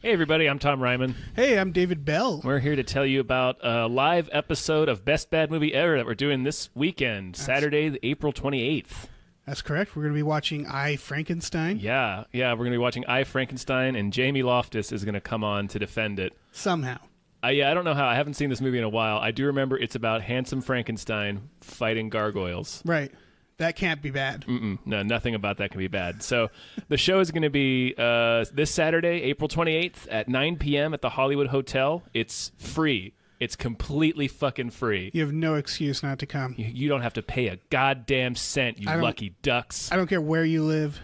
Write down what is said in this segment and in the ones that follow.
Hey everybody, I'm Tom Reimann. Hey, I'm David Bell. We're here to tell you about a live episode of Best Bad Movie Ever that we're doing this weekend, Saturday, April 28th. That's correct. We're going to be watching I, Frankenstein. Yeah, we're going to be watching I, Frankenstein, and Jamie Loftus is going to come on to defend it. Somehow. I don't know how. I haven't seen this movie in a while. I do remember it's about handsome Frankenstein fighting gargoyles. Right. That can't be bad. No, nothing about that can be bad. So the show is going to be this Saturday, April 28th at 9 p.m. at the Hollywood Hotel. It's free. It's completely fucking free. You have no excuse not to come. You don't have to pay a goddamn cent, you lucky ducks. I don't care where you live.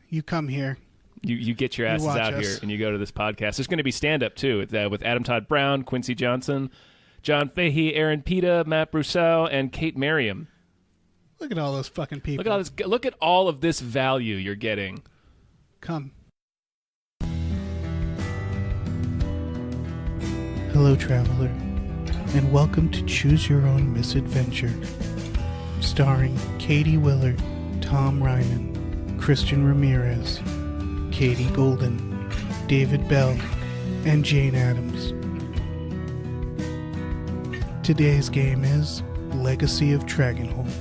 You come here. You get your asses out here and you go to this podcast. There's going to be stand-up, too, with Adam Todd Brown, Quincy Johnson, John Fahey, Aaron Pita, Matt Brousseau, and Kate Merriam. Look at all those fucking people. Look at all this. Look at all of this value you're getting. Come. Hello, traveler, and welcome to Choose Your Own Misadventure, starring Katie Willert, Tom Reimann, Christian Ramirez, Katie Goldin, David Bell, and Jane Addams. Today's game is Legacy of Dragonholt.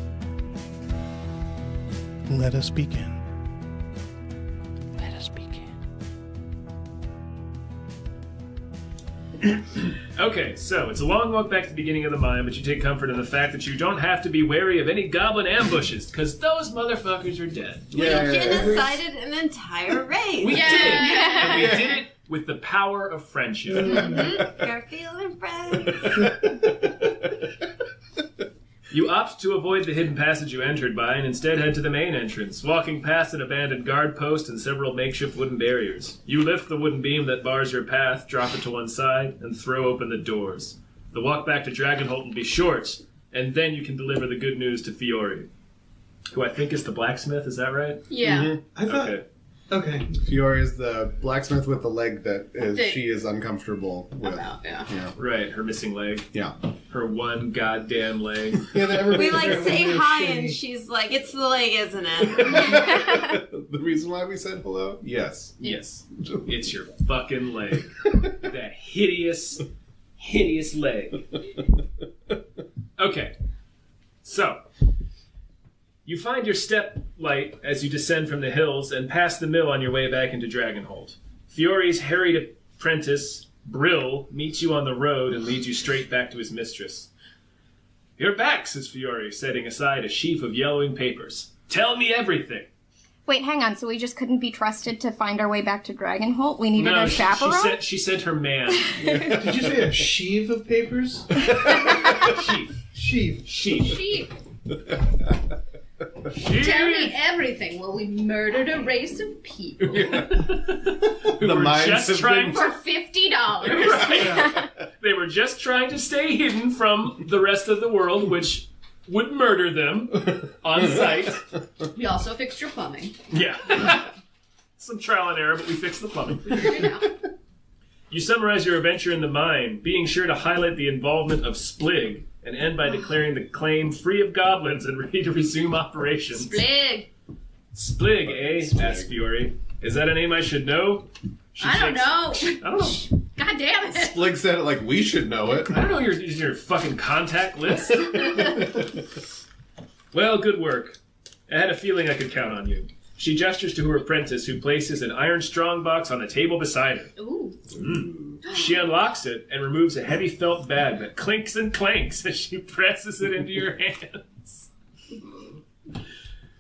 Let us begin. Let us begin. Okay, so it's a long walk back to the beginning of the mine, but you take comfort in the fact that you don't have to be wary of any goblin ambushes, because those motherfuckers are dead. We genocided an entire race. We did! And we did it with the power of friendship. You're feeling friends. You opt to avoid the hidden passage you entered by and instead head to the main entrance, walking past an abandoned guard post and several makeshift wooden barriers. You lift the wooden beam that bars your path, drop it to one side, and throw open the doors. The walk back to Dragonholt will be short, and then you can deliver the good news to Fiore, who I think is the blacksmith, is that right? Yeah. Mm-hmm. I thought... Okay. Fiore is the blacksmith with the leg she is uncomfortable with. Yeah. Right, her missing leg. Yeah. Her one goddamn leg. We say hi and she's like, it's the leg, isn't it? The reason why we said hello? Yes. Yes. It's your fucking leg. That hideous leg. Okay. So, you find your step light as you descend from the hills and pass the mill on your way back into Dragonholt. Fiore's harried apprentice, Brill, meets you on the road and leads you straight back to his mistress. You're back, says Fiore, setting aside a sheaf of yellowing papers. Tell me everything. Wait, hang on. So we just couldn't be trusted to find our way back to Dragonholt? We needed a chaperone? She said her man. Did you say a sheaf of papers? Sheaf. Tell me everything. Well, we murdered a race of people Who were just trying for $50. Right. They were just trying to stay hidden from the rest of the world, which would murder them on sight. We also fixed your plumbing. Yeah. Some trial and error, but we fixed the plumbing. Figured it out. You summarize your adventure in the mine, being sure to highlight the involvement of Splig, and end by declaring the claim free of goblins and ready to resume operations. Splig. Splig, eh? Asked Fiore. Is that a name I should know? I don't know. God damn it. Splig said it like we should know it. I don't know your fucking contact list. Well, good work. I had a feeling I could count on you. She gestures to her apprentice, who places an iron strongbox on a table beside her. Ooh. She unlocks it and removes a heavy felt bag that clinks and clanks as she presses it into your hands.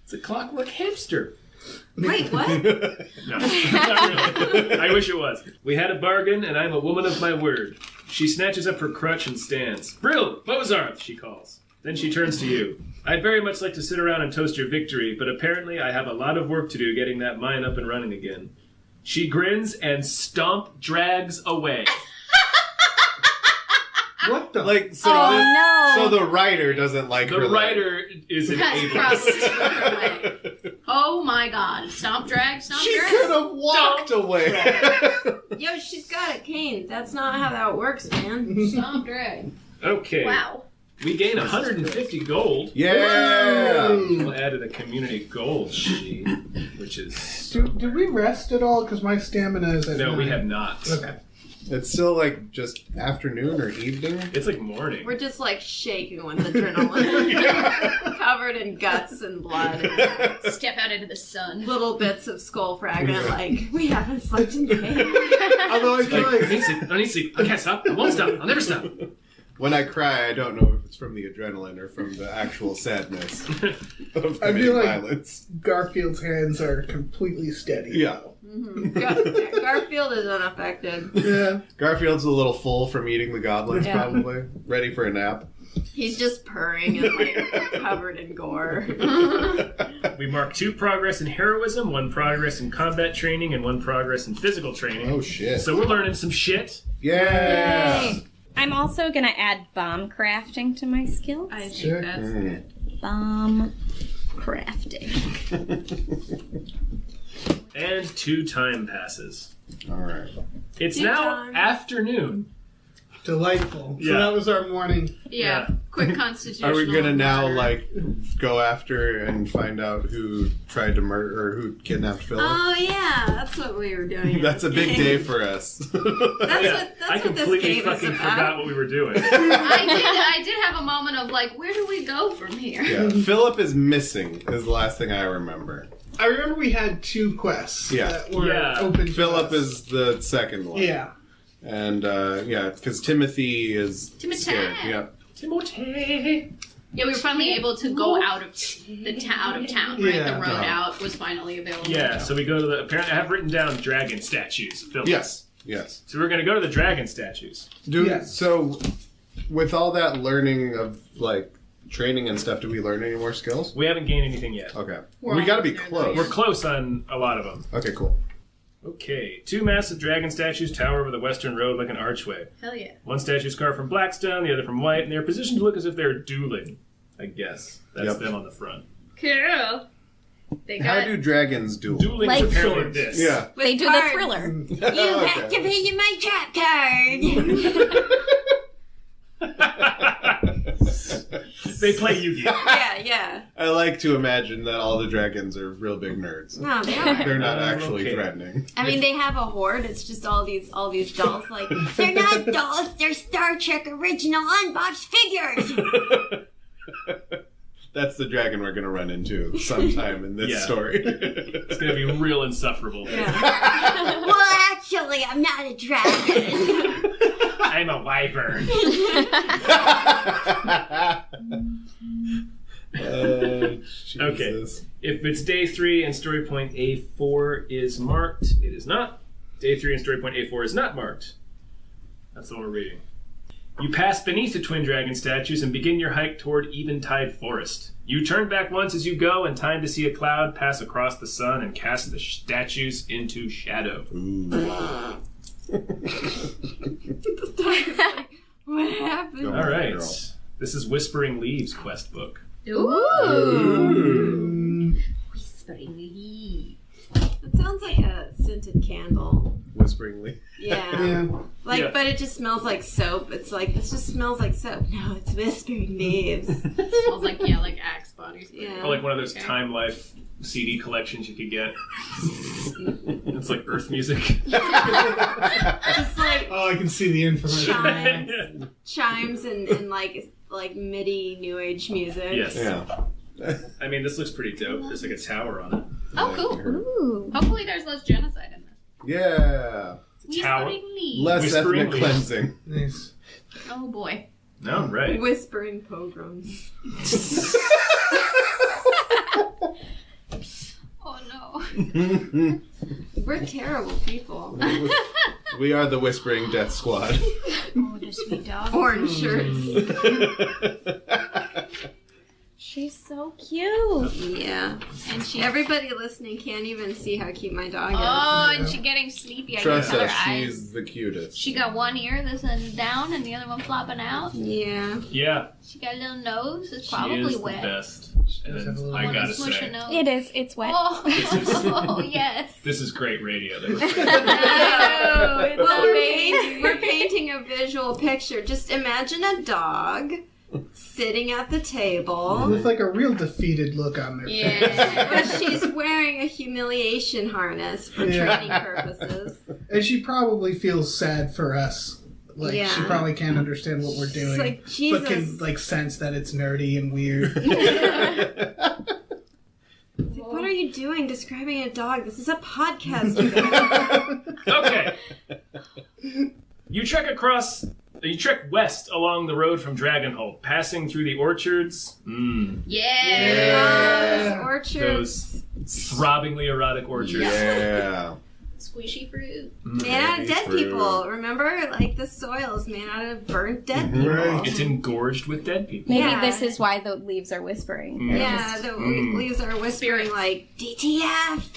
It's a clockwork hamster. Wait, what? No, not really. I wish it was. We had a bargain, and I'm a woman of my word. She snatches up her crutch and stands. Brill, Bozarth, she calls. Then she turns to you. I'd very much like to sit around and toast your victory, but apparently I have a lot of work to do getting that mine up and running again. She grins and stomp drags away. What the? No. So the writer doesn't like her. The writer is an That's ableist. Oh my god. Stomp drag. She could have walked away. Yo, she's got a cane. That's not how that works, man. Stomp drag. Okay. Wow. We gain 150 gold. Yeah! We'll add to the community gold sheet, which is... Do we rest at all? Because my stamina is at No, 9. we have not. Okay. It's still like just afternoon or evening. It's like morning. We're just like shaking with adrenaline. Covered in guts and blood. And Step out into the sun. little bits of skull fragment, like, we haven't slept in days. Although I feel I like need sleep. I can't stop. I won't stop. I'll never stop. When I cry, I don't know if it's from the adrenaline or from the actual sadness of I committing feel like- violence. Garfield's hands are completely steady. Yeah. Garfield is unaffected. Yeah. Garfield's a little full from eating the goblins, Yeah. probably. Ready for a nap. He's just purring and like covered in gore. We mark 2 progress in heroism, 1 progress in combat training, and 1 progress in physical training. Oh, shit. So we're learning some shit. Yeah! Yay. I'm also going to add bomb crafting to my skills. I think Sure. that's Mm. good. Bomb crafting. And 2 time passes. Alright. It's Good now time. afternoon. Delightful. So Yeah. that was our morning. Yeah, quick constitutional. Are we gonna now, murder. like, go after and find out who tried to murder or who kidnapped Philip? Oh yeah, that's what we were doing. That's a big day for us. That's Yeah, what I this completely game is fucking about. forgot what we were doing. I did have a moment of like, where do we go from here? Yeah. Philip is missing, is the last thing I remember. I remember we had 2 quests Yeah. that were Yeah. open to Philip us. is the second one. Yeah. And, yeah, because Timothy is Timothy. scared. Yeah. Timothy. Yeah, we were finally able to go out of out of town, right? Yeah. The road out was finally available. Yeah, so we go to the... Apparently, I have written down dragon statues. Philip. Yes. Yes. So we're going to go to the dragon statues. Yes. So, with all that learning of, like, training and stuff, do we learn any more skills? We haven't gained anything yet. Okay. We're We gotta be almost there, close. We're close on a lot of them. Okay, cool. Okay. 2 massive dragon statues tower over the western road like an archway. Hell yeah. One statue is carved from black stone, the other from white, and they're positioned to look as if they're dueling. I guess. That's Yep. them on the front. Cool. They How got do dragons duel? Dueling Like is apparently swords. this. Yeah. They do cards. the thriller. You Okay. activated my trap card. They play Yu-Gi-Oh! yeah. I like to imagine that all the dragons are real big nerds. No, they are. They're not actually Okay. threatening. I mean, they have a horde. It's just all these dolls. Like they're not dolls. They're Star Trek original unboxed figures. That's the dragon we're gonna run into sometime in this Yeah. story. It's gonna be real insufferable. Yeah. Well, actually, I'm not a dragon. I'm a wyvern. Jesus. If it's day 3 and story point A4 is marked, it is not. Day 3 and story point A4 is not marked. That's the one we're reading. You pass beneath the twin dragon statues and begin your hike toward Eventide Forest. You turn back once as you go, in time to see a cloud pass across the sun and cast the statues into shadow. What happened? Go. All right. Girl. This is Whispering Leaves quest book. Ooh. Whispering leaves. It sounds like a scented candle. Whisperingly. Yeah. Yeah. Like, Yeah. but it just smells like soap. It's like, this just smells like soap. No, it's whispering leaves. Smells like, yeah, like Axe body spray. Yeah. Or like one of those Okay. Time Life CD collections you could get. It's like earth music. Just like Oh, I can see the information. chimes and like MIDI new age music. Yes. Yeah. I mean, this looks pretty dope. There's like a tower on it. Oh, cool. Ooh. Hopefully there's less genocide in this. Yeah. Tower. Whispering leaves. Less Whispering ethnic leaves. cleansing. Nice. Oh boy. No, right. Whispering pogroms. Oh no. We're terrible people. We are the Whispering Death Squad. Oh, the sweet dog. Orange shirts. She's so cute. Yeah. And she. Everybody listening can't even see how cute my dog is. Oh, and she's getting sleepy. I Trust can tell us, her eyes. she's the cutest. She got one ear that's down and the other one flopping out. Yeah. Yeah, She got a little nose that's she probably is the wet. best. And does have a then little I nose. gotta Smush her say, nose. It is. It's wet. Oh, yes. this is great radio. Oh, it's well, amazing. we're painting a visual picture. Just imagine a dog sitting at the table. With like a real defeated look on their face. But she's wearing a humiliation harness for training purposes. And she probably feels sad for us. Like, Yeah. she probably can't understand what we're doing. like, but Jesus. can, like, sense that it's nerdy and weird. What are you doing describing a dog? This is a podcast. Okay. You trek west along the road from Dragonholt, passing through the orchards. Orchards. Those throbbingly erotic orchards. Yeah. Squishy fruit. Made out of dead fruit. people. Remember? Like, the soil is made out of burnt dead people. Right. It's engorged with dead people. Maybe Yeah. this is why the leaves are whispering. They're Yeah, just- the leaves are whispering like, DTF!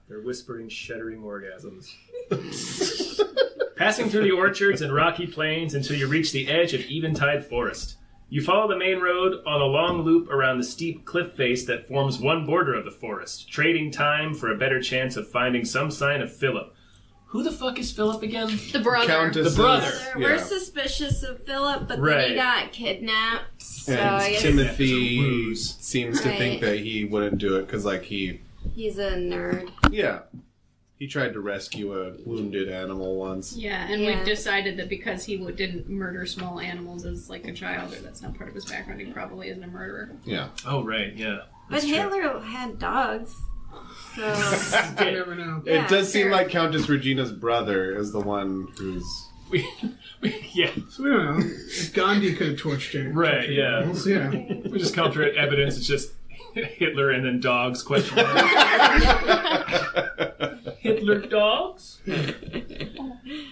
They're whispering, shuddering orgasms. Passing through the orchards and rocky plains until you reach the edge of Eventide Forest. You follow the main road on a long loop around the steep cliff face that forms one border of the forest, trading time for a better chance of finding some sign of Philip. Who the fuck is Philip again? The brother. Countess. The brother. We're suspicious of Philip, but then Right. he got kidnapped. So I And guess Timothy That's a ruse. seems to think that he wouldn't do it because, like, he's a nerd. he tried to rescue a wounded animal once. Yeah, and Yeah. we've decided that because he didn't murder small animals as like a child, or that's not part of his background, he probably isn't a murderer. Yeah. Oh, right, yeah. But That's true. Hitler had dogs. So, You never know. Yeah, It does seem sure. like Countess Regina's brother is the one who's... Yeah, So we don't know. If Gandhi could have tortured her. Right, tortured yeah. animals, yeah. we just counter evidence. It's just Hitler and then dogs, question mark. Hitler dogs?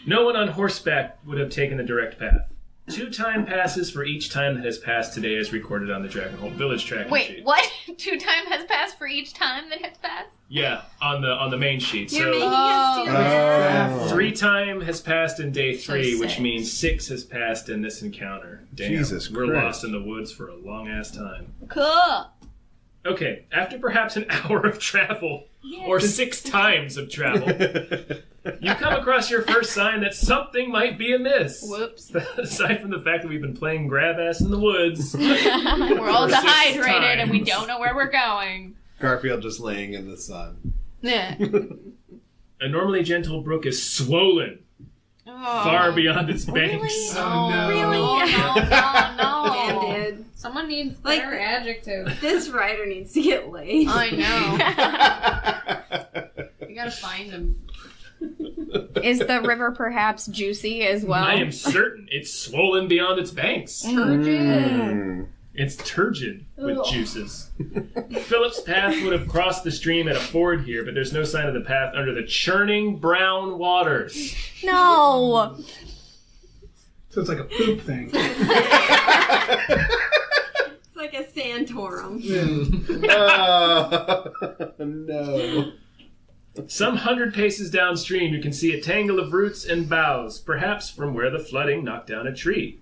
No one on horseback would have taken the direct path. 2 time passes for each time that has passed today as recorded on the Dragonholt Village tracking Wait, sheet. what? 2 time has passed for each time that has passed? Yeah, on the main sheet. you're So making us do that. 3 time has passed in day 3, So which 6. means 6 has passed in this encounter. Damn, Jesus we're Christ. lost in the woods for a long ass time. Cool. Okay, after perhaps an hour of travel, or 6 times of travel, you come across your first sign that something might be amiss. Whoops. Aside from the fact that we've been playing grab ass in the woods. We're all For 6 dehydrated and we times. don't know where we're going. Garfield just laying in the sun. Yeah. A normally gentle brook is swollen far beyond its banks. Oh, no. No. Yeah, dude. Someone needs Like- better adjective. This writer needs to get laid. I know. You gotta find him. Is the river perhaps juicy as well? I am certain it's swollen beyond its banks. Mm. It's turgid with juices. Philip's path would have crossed the stream at a ford here, but there's no sign of the path under the churning brown waters. No. So it's like a poop thing. It's like a Santorum. No. Some 100 paces downstream, you can see a tangle of roots and boughs, perhaps from where the flooding knocked down a tree.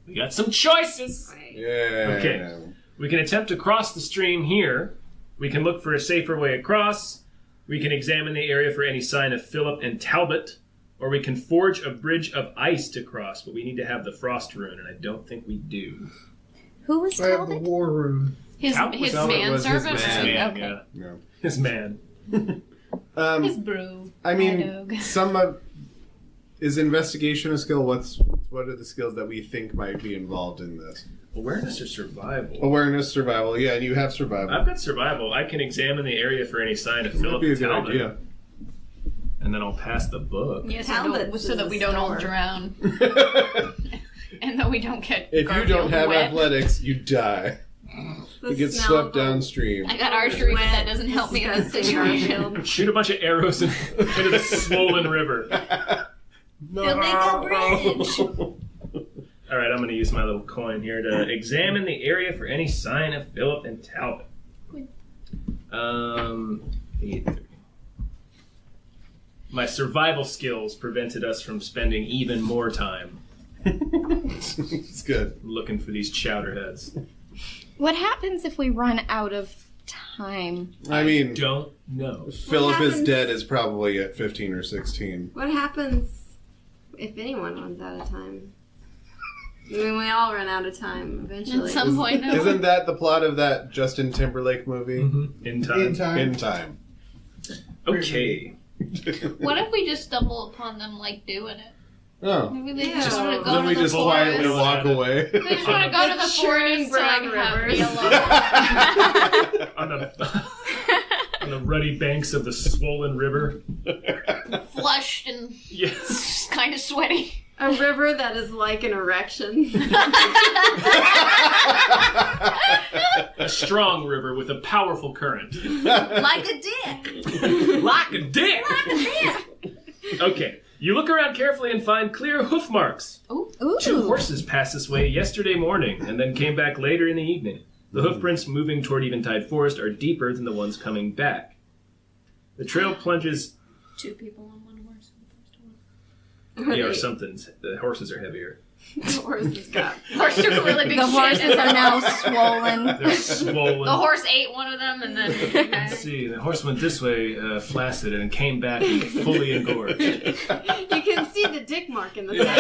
We got some choices. Right. Yeah. Okay. We can attempt to cross the stream here. We can look for a safer way across. We can examine the area for any sign of Philip and Talbot. Or we can forge a bridge of ice to cross, but we need to have the frost rune, and I don't think we do. Who was I have the Talbot? war room. His Talbot was manservant? His man, Okay. yeah. No. His man. His brew. I mean, dog. some of... Is investigation a skill? What are the skills that we think might be involved in this? Awareness or survival? Awareness, survival. Yeah, and you have survival. I've got survival. I can examine the area for any sign of That'd Philip be a and good Talbot. idea. And then I'll pass the book. Yes, Talbot's so that is we a don't all star. drown. And that we don't get If you Garfield don't have wet. athletics, you die. The You get smell swept of them. downstream. I got archery, but that doesn't help me in this Disgusting situation. Shoot a bunch of arrows into the swollen river. They'll make a bridge. All right, I'm going to use my little coin here to examine the area for any sign of Philip and Talbot. 8-3. My survival skills prevented us from spending even more time It's good. looking for these chowderheads. What happens if we run out of time? I mean, Don't know. Philip is happens- dead is probably at 15 or 16. What happens If anyone runs out of time. I mean, we all run out of time eventually. At some point, no. Isn't that the plot of that Justin Timberlake movie? Mm-hmm. In time. In Time. Okay. What if we just stumble upon them, like, doing it? Oh. Maybe they Yeah. just want to go Then to we the just forest. quietly walk away. They just want to go to the Churning forest and brown have me rivers. alone. On the ruddy banks of the swollen river. Flushed and Yes. kind of sweaty. A river that is like an erection. A strong river with a powerful current. Like a dick. Like a dick! Okay. You look around carefully and find clear hoof marks. Ooh. 2 horses passed this way yesterday morning and then came back later in the evening. The hoof prints moving toward Eventide Forest are deeper than the ones coming back. The trail plunges... 2 people on 1 horse. Yeah, or something. The horses are heavier. The horses got. Horse took a really big The shit. horses are now swollen. They're swollen. The horse ate one of them and then... Let's see, the horse went this way, flaccid, and came back fully engorged. You can see the dick mark in the sand.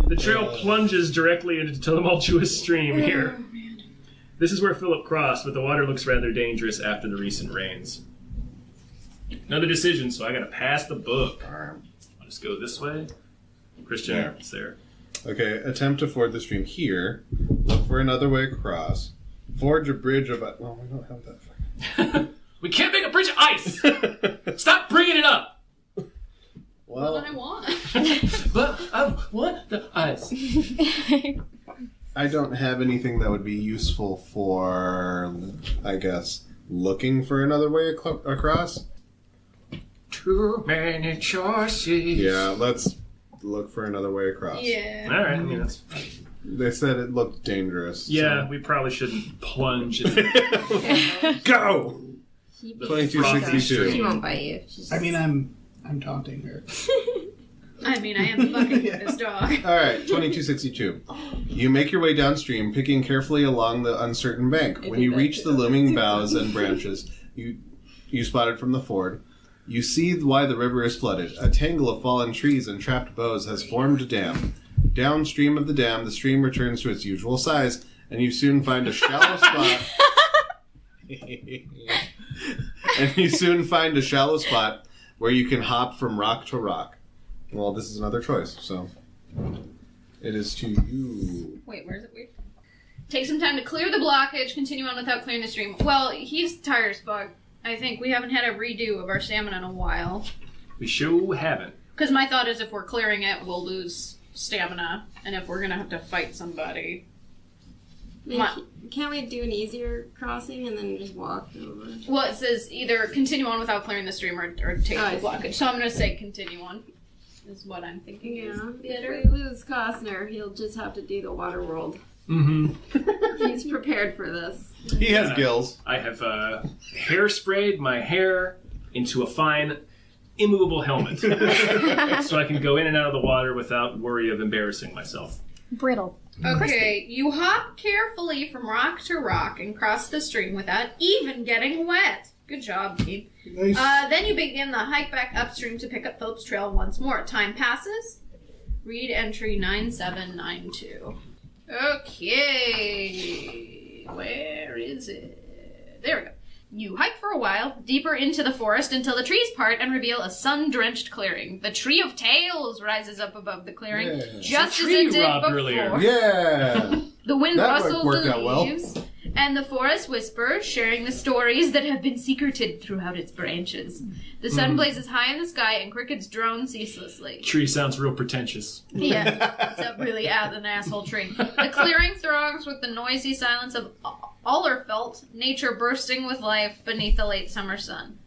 The trail plunges directly into a tumultuous stream here. This is where Philip crossed, but the water looks rather dangerous after the recent rains. Another decision, so I gotta pass the book. I'll just go this way. Christian, There. it's there. Okay, attempt to ford the stream here. Look for another way across. Forge a bridge of... Well, we don't have that far. We can't make a bridge of ice! Stop bringing it up! Well, Well, then I want. But I want the ice. I don't have anything that would be useful for, I guess, looking for another way across. Too many choices. Yeah, let's look for another way across. Yeah. Alright, I mean, that's... They said it looked dangerous. Yeah, we probably shouldn't plunge in So. Go! He 2262. She won't bite you. She's I mean, I'm taunting her. I mean, I am fucking with this dog. Alright, 2262. You make your way downstream, picking carefully along the uncertain bank. When you reach the looming boughs and branches you spotted from the ford, you see why the river is flooded. A tangle of fallen trees and trapped boughs has formed a dam. Downstream of the dam, the stream returns to its usual size, and you soon find a shallow spot. Where you can hop from rock to rock. Well, this is another choice, so it is to you. Wait, where's it? Wait. Take some time to clear the blockage. Continue on without clearing the stream. Well, he's tired as fuck. I think we haven't had a redo of our stamina in a while. We sure haven't. Because my thought is if we're clearing it, we'll lose stamina. And if we're going to have to fight somebody... Can't we do an easier crossing and then just walk over? Well, it says either continue on without clearing the stream or take the blockage. So I'm going to say continue on. Is what I'm thinking is better. If we lose Costner, he'll just have to do the water world. Mm-hmm. He's prepared for this. He has gills. I have hairsprayed my hair into a fine, immovable helmet. So I can go in and out of the water without worry of embarrassing myself. Brittle. Okay, you hop carefully from rock to rock and cross the stream without even getting wet. Good job, team. Nice. Then you begin the hike back upstream to pick up Phillips Trail once more. Time passes. Read entry 9792. Okay. Where is it? There we go. You hike for a while, deeper into the forest until the trees part and reveal a sun-drenched clearing. The Tree of Tales rises up above the clearing, Yeah. just The as tree it did robbed before. earlier. Yeah. The wind That rustles worked the out well. leaves, and the forest whispers, sharing the stories that have been secreted throughout its branches. The sun blazes high in the sky, and crickets drone ceaselessly. Tree sounds real pretentious. Yeah, it's a really an asshole tree. The clearing throngs with the noisy silence of Allerfelt, nature bursting with life beneath the late summer sun.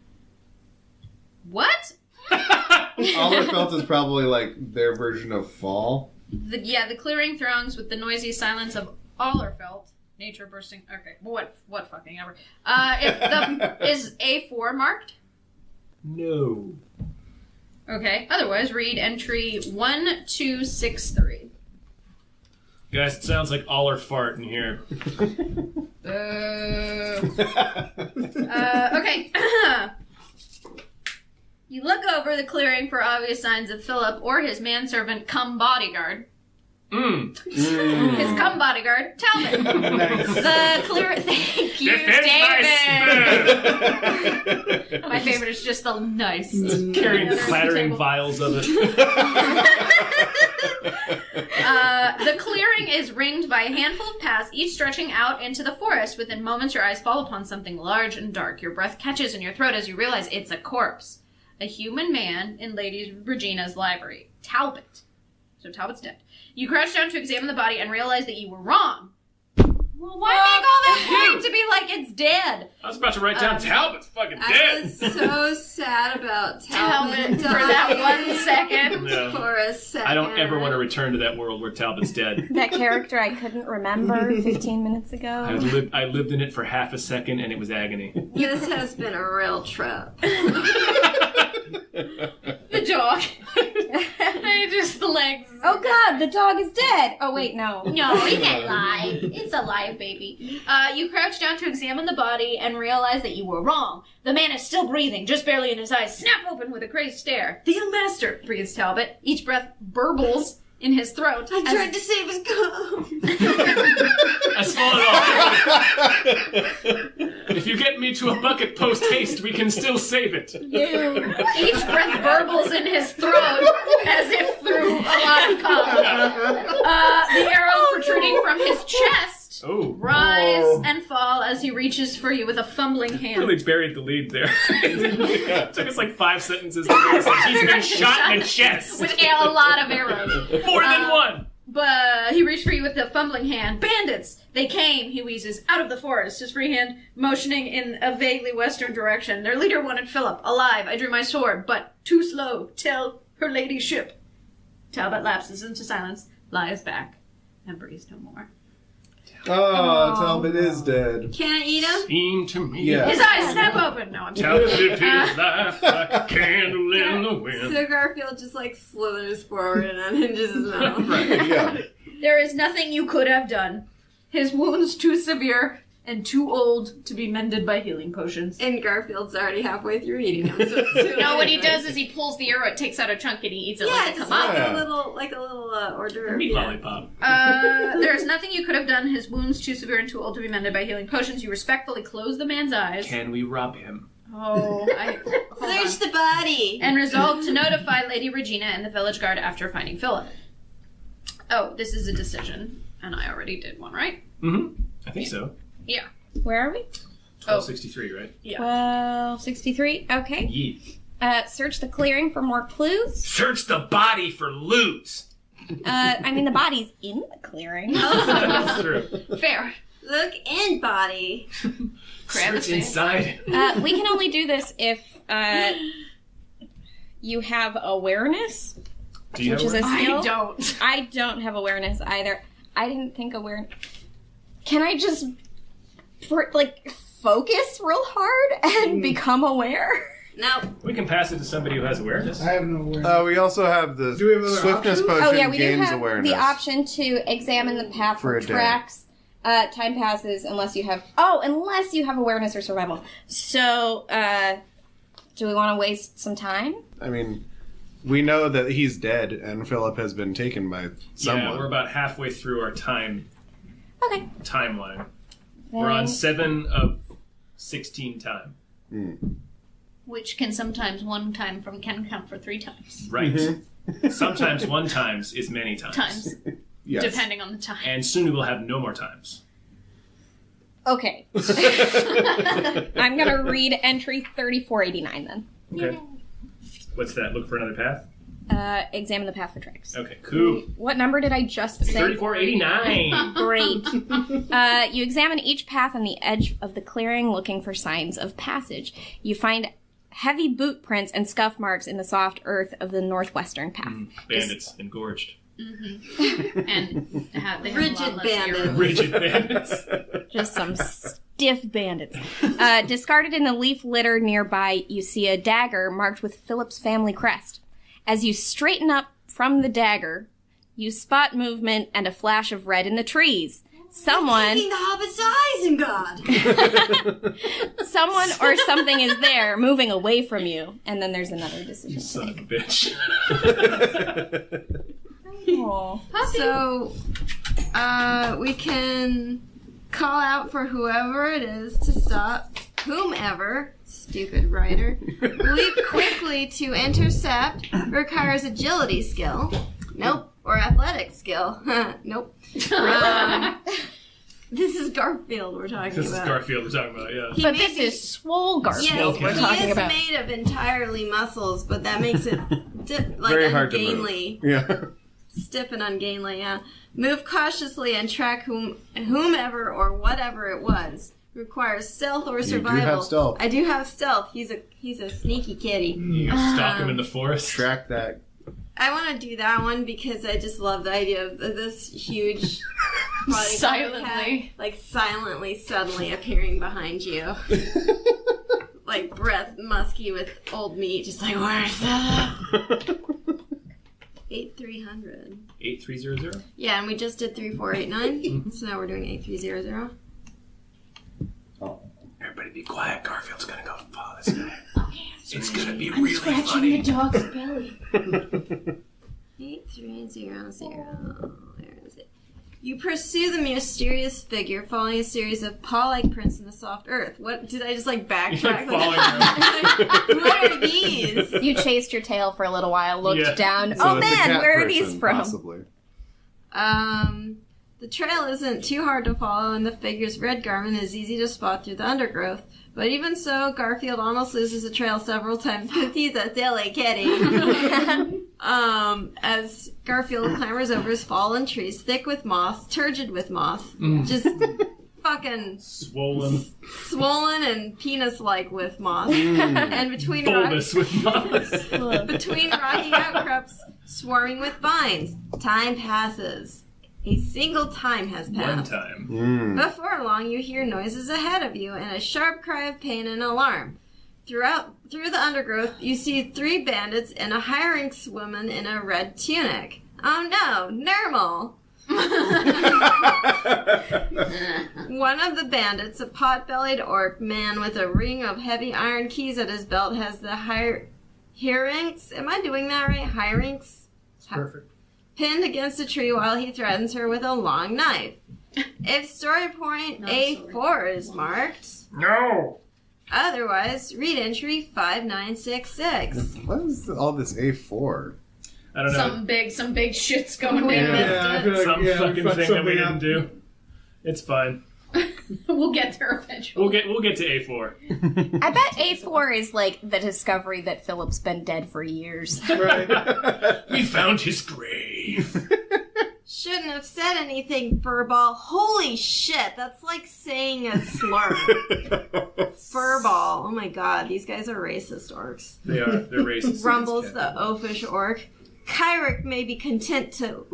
What? Allerfelt is probably like their version of fall. The clearing throngs with the noisy silence of Allerfelt, nature bursting. Okay, what fucking ever. Is A4 marked? No. Okay, otherwise read entry 1263. Guys, it sounds like all are fart in here. Okay. You look over the clearing for obvious signs of Philip or his manservant cum bodyguard. His cum bodyguard, Talbot. The clear. Thank you, David. My favorite is just the nice. Carrying clattering vials of it. The clearing is ringed by a handful of paths, each stretching out into the forest. Within moments, your eyes fall upon something large and dark. Your breath catches in your throat as you realize it's a corpse. A human man in Lady Regina's library. Talbot. So Talbot's dead. You crouch down to examine the body and realize that you were wrong. Well, why make all that point to be like it's dead? I was about to write down Talbot's fucking I dead. was so sad about Talbot For that 1 second. Yeah. For a second. I don't ever want to return to that world where Talbot's dead. That character I couldn't remember 15 minutes ago. I lived in it for half a second and it was agony. This has been a real trip. The dog. The legs. Oh god, the dog is dead! Oh wait, no. No, it's not alive. It's alive, baby. You crouch down to examine the body and realize that you were wrong. The man is still breathing, just barely, and his eyes snap open with a crazy stare. The young master, breathes Talbot. Each breath burbles in his throat. I tried to save his cum. I swallowed all. If you get me to a bucket post haste, we can still save it. Each breath burbles in his throat as if through a lot of cum. The arrows protruding from his chest rise and fall as he reaches for you with a fumbling hand. Really buried the lead there. It took us like 5 sentences to realize that he's been shot in the chest. With a lot of arrows. More than one. But he reached for you with the fumbling hand. Bandits! They came, he wheezes, out of the forest, his free hand motioning in a vaguely western direction. Their leader wanted Philip, alive. I drew my sword, but too slow. Tell her ladyship. Talbot lapses into silence, lies back, and breathes no more. Oh, Talbot is dead. Can I eat him? Seem to me. Yeah. His eyes snap open. No, I'm Talbot lived his life like a candle in the wind. So Garfield just like slithers forward and unhinges his mouth. Right, yeah. There is nothing you could have done. His wounds too severe and too old to be mended by healing potions. And Garfield's already halfway through eating him. So No, what he does is he pulls the arrow, it takes out a chunk, and he eats it like a just tomato. like a little hors d'oeuvre. Meat Yeah. lollipop. There is nothing you could have done. His wounds too severe and too old to be mended by healing potions. You respectfully close the man's eyes. Can we rob him? Hold on. Search the body. And resolve to notify Lady Regina and the village guard after finding Philip. Oh, this is a decision, and I already did one, right? Mm-hmm. I think so. Yeah. Where are we? 1263, right? Yeah. 1263. Okay. Yeah. Search the clearing for more clues. Search the body for loot. I mean, the body's in the clearing. That's true. Fair. Look in body. Search inside. We can only do this if you have awareness, Do you which have is a one? skill. I don't. I don't have awareness either. I didn't think awareness. Can I just focus real hard and become aware? No. We can pass it to somebody who has awareness. I have no awareness. We also have the Do we have other swiftness options? potion Oh yeah, we do gains have awareness. the option to examine the path For for a day. tracks. Time passes unless you have awareness or survival. So, do we want to waste some time? I mean, we know that he's dead and Philip has been taken by someone. Yeah, we're about halfway through our timeline. Then- We're on 7 of 16 time. Which can sometimes can count for 3 times. Right. Sometimes one times is many times. Yes. Depending on the time. And soon we will have no more times. Okay. I'm gonna read entry 3489 then. Okay. What's that? Look for another path? Examine the path for tracks. Okay, cool. What number did I just say? 3489. Great. You examine each path on the edge of the clearing, looking for signs of passage. You find heavy boot prints and scuff marks in the soft earth of the northwestern path. Bandits engorged. And they have a lot Rigid less bandits. arrows. Rigid bandits. Just some stiff bandits. Discarded in the leaf litter nearby, you see a dagger marked with Philip's family crest. As you straighten up from the dagger, you spot movement and a flash of red in the trees. Someone, Taking the Hobbit's Isengard. someone or something is there, moving away from you, and then there's another decision. You son of a bitch. Oh. So, we can call out for whoever it is to stop whomever, stupid writer. Leap quickly to intercept requires agility skill. Nope. Or athletic skill. Nope. This is Garfield we're talking about. This is Garfield we're talking about, yeah. But this is Swole Garfield Yes, we're talking he is about. made of entirely muscles, but that makes it Very hard to ungainly. move. Yeah. Stiff and ungainly, yeah. Move cautiously and track whomever or whatever it was. Requires stealth or survival. You do have stealth. I do have stealth. He's a sneaky kitty. You gonna stalk him in the forest? Track that. I want to do that one because I just love the idea of this huge Silently. cat, like silently, suddenly appearing behind you. Like breath musky with old meat, just like, where's that? 8300. 8300? Yeah, and we just did 3489, so now we're doing 8300. Everybody be quiet. Garfield's gonna go follow this guy. It's gonna be I'm really scratching funny. the dog's belly. 8300. Where is it? You pursue the mysterious figure, following a series of paw-like prints in the soft earth. What did I just like backtrack? You're like following around. What are these? You chased your tail for a little while, looked Yeah. down. So Oh it's a man, cat where are person, these from? Possibly. The trail isn't too hard to follow, and the figure's red garment is easy to spot through the undergrowth. But even so, Garfield almost loses the trail several times because he's a silly kitty. As Garfield clambers over his fallen trees, thick with moss, turgid with moss, just fucking Swollen. swollen and penis-like with moss, and between Bulbous with moss. between rocky outcrops, swarming with vines. Time passes. A single time has One passed. time. Before long, you hear noises ahead of you and a sharp cry of pain and alarm. Through the undergrowth, you see 3 bandits and a high-ranks woman in a red tunic. Oh no, Nermal! One of the bandits, a pot-bellied orc man with a ring of heavy iron keys at his belt, has the high-ranks. Am I doing that right? High-ranks? Perfect. Pinned against a tree while he threatens her with a long knife. If story point A4 is marked, No! otherwise read entry 5966. What is all this A4? I don't know. Some big shit's going We down. missed I it. feel like, Some yeah, fucking fucked thing that we something didn't up. do. It's fine. We'll get there eventually. We'll get to A4. I bet A4 is like the discovery that Philip's been dead for years. Right. We found his grave. Shouldn't have said anything, furball. Holy shit, that's like saying a slur. Furball. Oh my god, these guys are racist orcs. They are. They're racist. Rumbles the oafish orc. Kyrick may be content to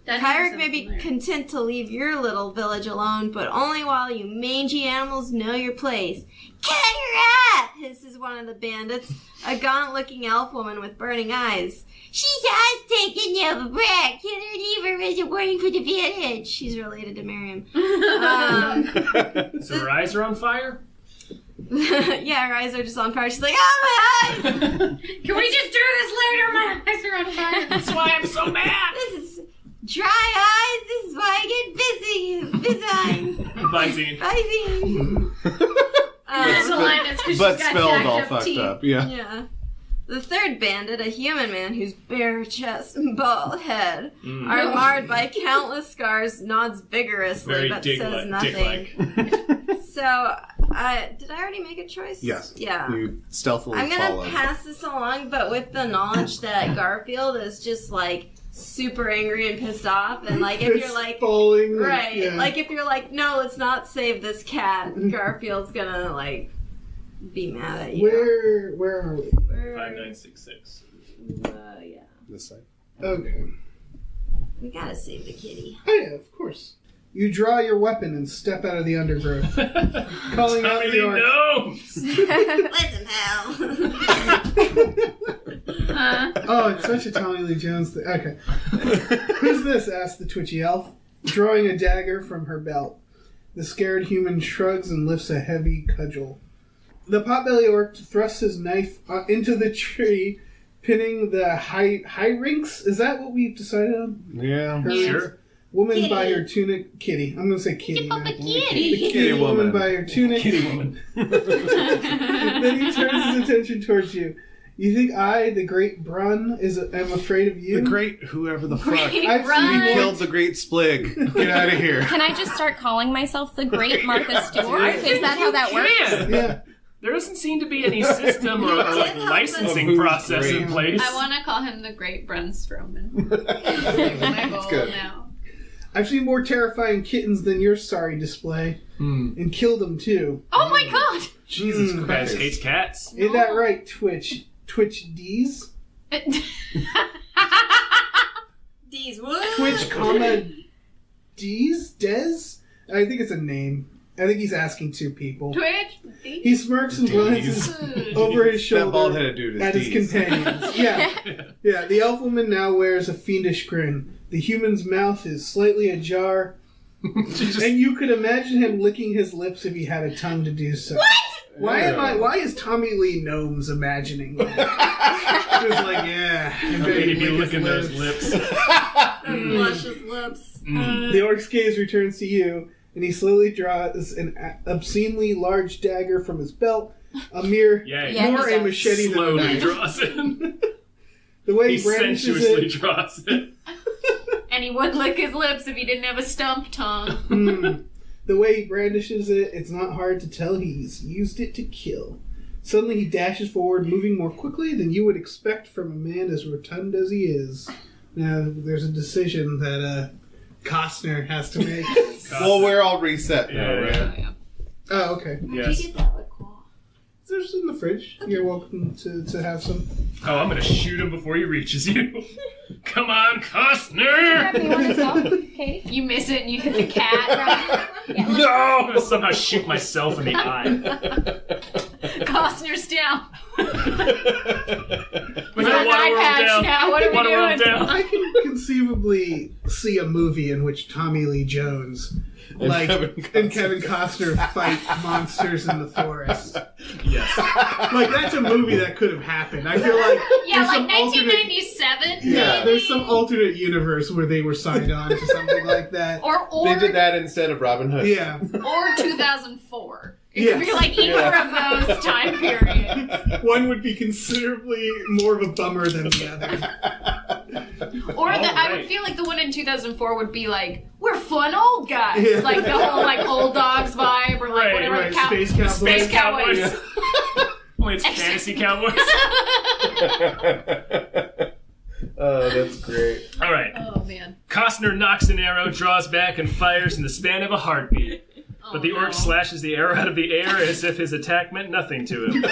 That Kyrick sounds may be familiar. content to leave your little village alone, but only while you mangy animals know your place. Get your ass! Hisses one of the bandits, a gaunt-looking elf woman with burning eyes. She has taken you back. Get her leave her as a warning for the village. She's related to Miriam. So her eyes are on fire? Yeah, her eyes are just on fire. She's like, oh, my eyes! Can we just do this later? My eyes are on fire. That's why I'm so mad! This is dry eyes. This is why I get busy. Visine. Visine. But spelled all fucked up. Yeah. Yeah. The third bandit, a human man whose bare chest and bald head are marred by countless scars, nods vigorously Very but says nothing. dick-like. So, did I already make a choice? Yes. Yeah. You stealthily I'm gonna followed. pass this along, but with the knowledge that Garfield is just like super angry and pissed off, and like if you're like, falling, right, yeah. like if you're like, no, let's not save this cat, Garfield's gonna like be mad at you. Where are we? 5966. Yeah. This side. Okay. We gotta save the kitty. Oh yeah, of course. You draw your weapon and step out of the undergrowth, calling out the orc. knows! Listen, pal. Oh, it's such a Tommy Lee Jones thing. Okay. Who's this? Asked the twitchy elf. drawing a dagger from her belt. The scared human shrugs and lifts a heavy cudgel. The potbelly orc thrusts his knife into the tree, pinning the high-rinks. Is that what we've decided on? Yeah. Her Sure. rinks? Woman Kitty. by her tunic. Kitty. I'm going to say kitty. Papa not Kitty. The kitty woman by her tunic. Kitty woman. Then he turns his attention towards you. You think I, the great Brun, am afraid of you? The great whoever the fuck. Great I've Brun. We killed the great Splig. Get out of here. Can I just start calling myself the Great Martha Stewart? I Is think that how you that works? can. Yeah. There doesn't seem to be any system or like licensing Who's process in great? place. I want to call him the Great Brun Strowman. That's my goal good. now. I've seen more terrifying kittens than your sorry display. And killed them, too. Oh my god! Jesus Mm. Christ, Christ. hates cats. Ain't that right, Twitch? Twitch D's? These what? Twitch, comma, D's? Des? I think it's a name. I think he's asking two people. Twitch? He smirks and glances over his That bald shoulder headed dude is at his D's. companions. Yeah, the elf woman now wears a fiendish grin. The human's mouth is slightly ajar, and you could imagine him licking his lips if he had a tongue to do so. What? Why is Tommy Lee Gnomes imagining that? Just like, yeah. I'm going to be licking those lips. Those luscious lips. The orc's gaze returns to you, and he slowly draws an obscenely large dagger from his belt, a mere Yeah, more he a does. machete than a Slowly knife. draws it. The way He he brandishes sensuously it, draws it. And he wouldn't lick his lips if he didn't have a stump tongue. the way he brandishes it, it's not hard to tell he's used it to kill. Suddenly he dashes forward, moving more quickly than you would expect from a man as rotund as he is. Now, there's a decision that Costner has to make. Well, we're all reset now, Yeah, right? yeah. Oh, okay. Yes. There's in the fridge. You're welcome to have some. Oh, I'm going to shoot him before he reaches you. Come on, Grab Costner! me one as well, Katie. You miss it and you hit the cat. No! I'm going to somehow shoot myself in the eye. Costner's down. With An eye patch now. What are we doing? down. I can conceivably see a movie in which Tommy Lee Jones and Kevin Costner fight monsters in the forest. Yes. Like, that's a movie that could have happened. I feel like Yeah, there's like some alternate- 1997. Yeah, maybe? there's some alternate universe where they were signed on to something like that. Or They did that instead of Robin Hood. Yeah. or 2004. It Yes. could be like either of those time periods. One would be considerably more of a bummer than the other. Or I Alright. would feel like the one in 2004 would be like, we're fun old guys. Yeah. Like the whole like old dogs vibe or like Right, whatever. Right, cow- Space Cowboys. Space Cowboys. Only it's fantasy cowboys. Oh, that's great. All right. Oh man. Costner knocks an arrow, draws back, and fires in the span of a heartbeat. But the orc slashes the arrow out of the air as if his attack meant nothing to him.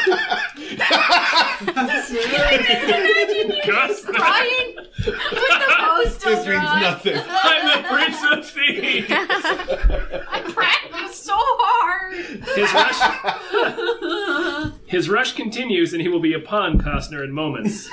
Costner, Crying with the postal This means drawing. nothing. I'm the Prince of Thieves. I practiced so hard. His rush continues, and he will be upon Costner in moments.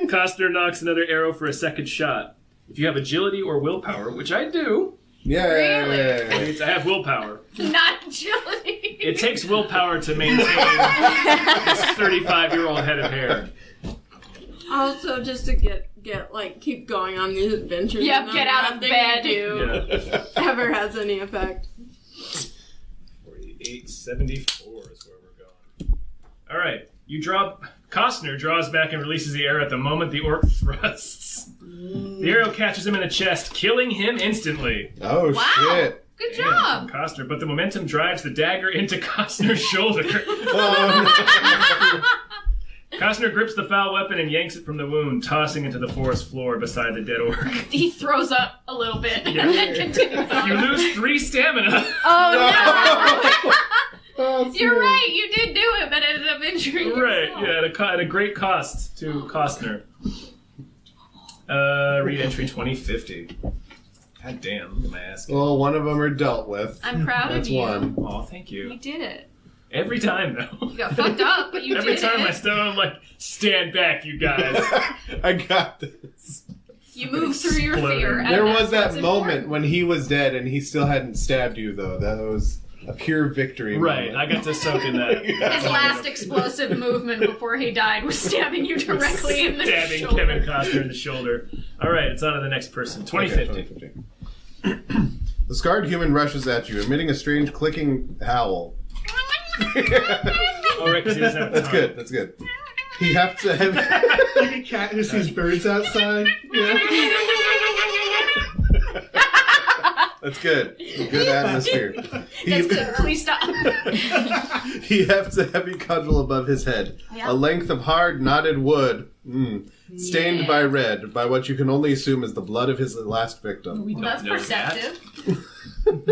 Costner knocks another arrow for a second shot. If you have agility or willpower, which I do, Yeah. I have willpower. Not agility. It takes willpower to maintain this 35-year-old head of hair. Also, just to get like keep going on these adventures. Yep, and get out of nothing bed. we do Yeah. ever has any effect. 4874 is where we're going. All right, Costner draws back and releases the arrow at the moment the orc thrusts. The arrow catches him in the chest, killing him instantly. Oh, Wow. shit. Good Damn, job. from Costner, but the momentum drives the dagger into Costner's shoulder. Costner grips the foul weapon and yanks it from the wound, tossing it to the forest floor beside the dead orc. He throws up a little bit Yeah. and then continues on. You lose 3 stamina. Oh Oh, no! You're right. You did do it, but ended up injuring Right, yourself. yeah, at a great cost to Costner. Read entry 2050. God damn, look at my ass. Well, one of them are dealt with. I'm proud That's of you. one. Oh, thank You you. did it. Every time, though. You got fucked up, but you Every did time I it. stone, I'm like, stand back, you guys. I got this. You move through your fear. and There that's was that what's moment important. when he was dead and he still hadn't stabbed you, though. That was a pure victory Right, moment. I got to soak in that. His last explosive movement before he died was stabbing you directly in the Stabbing shoulder. Kevin Costner in the shoulder. All right, it's on to the next person. 2050. Okay, 2050. The scarred human rushes at you, emitting a strange clicking howl. Oh, right, 'cause he doesn't have a That's tongue. good, that's good. He hefts a heavy... Like a cat who sees birds outside. Yeah. That's good. Good atmosphere. That's good. Please stop. He hefts a heavy cudgel above his head. Yeah. A length of hard, knotted wood, stained by red, by what you can only assume is the blood of his last victim. We don't That's know perceptive.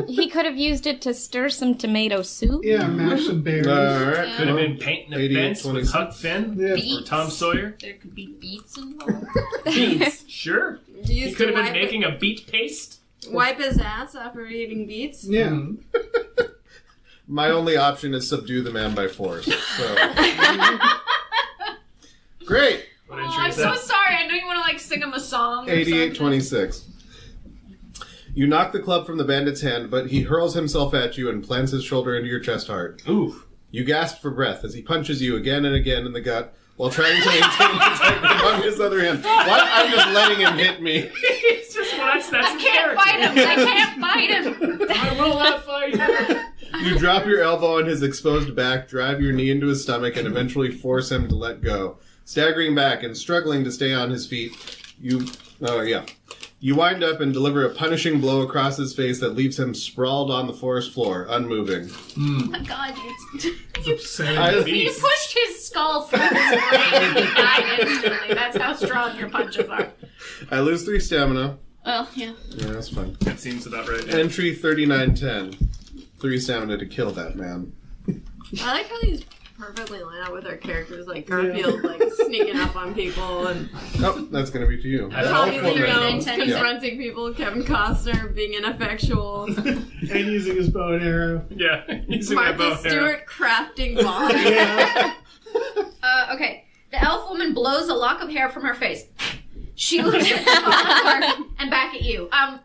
He could have used it to stir some tomato soup. Yeah, mash some berries. Alright. Could have been painting a 88, fence with 26. Huck Finn Yeah. or Beets. Tom Sawyer. There could be beets involved. Beets, sure. He Used could to have been wipe making a beet paste. wipe his ass after eating beets. Yeah. My only option is subdue the man by force. So. Great! What Oh, entry I'm is so that? sorry. I know you want to sing him a song. Or 88-26. You knock the club from the bandit's hand, but he hurls himself at you and plants his shoulder into your chest heart. Ooh. You gasp for breath as he punches you again and again in the gut while trying to maintain his technique on his other hand. Why? I'm just letting him hit me. It's just that's I his can't character. fight him. I can't fight him. I will not fight. You drop your elbow on his exposed back, drive your knee into his stomach, and eventually force him to let go. Staggering back and struggling to stay on his feet, you wind up and deliver a punishing blow across his face that leaves him sprawled on the forest floor, unmoving. Oh my god, you Upsetting. you pushed his skull through his brain and he died instantly. That's how strong your punches are. I lose 3 stamina. Well, yeah. Yeah, that's fine. That seems about right. Yeah. Entry 3910. 3 stamina to kill that man. I like how these perfectly line up with our characters, like Garfield, like sneaking up on people, and Oh, that's going to be to you. Tommy Lee woman. Jones Yeah. confronting people, Kevin Costner being ineffectual, And using his bow and arrow. Yeah. Using my bow Martha and arrow. Stewart crafting bombs. Yeah. Okay. The elf woman blows a lock of hair from her face. She looks at the and back at you. I'm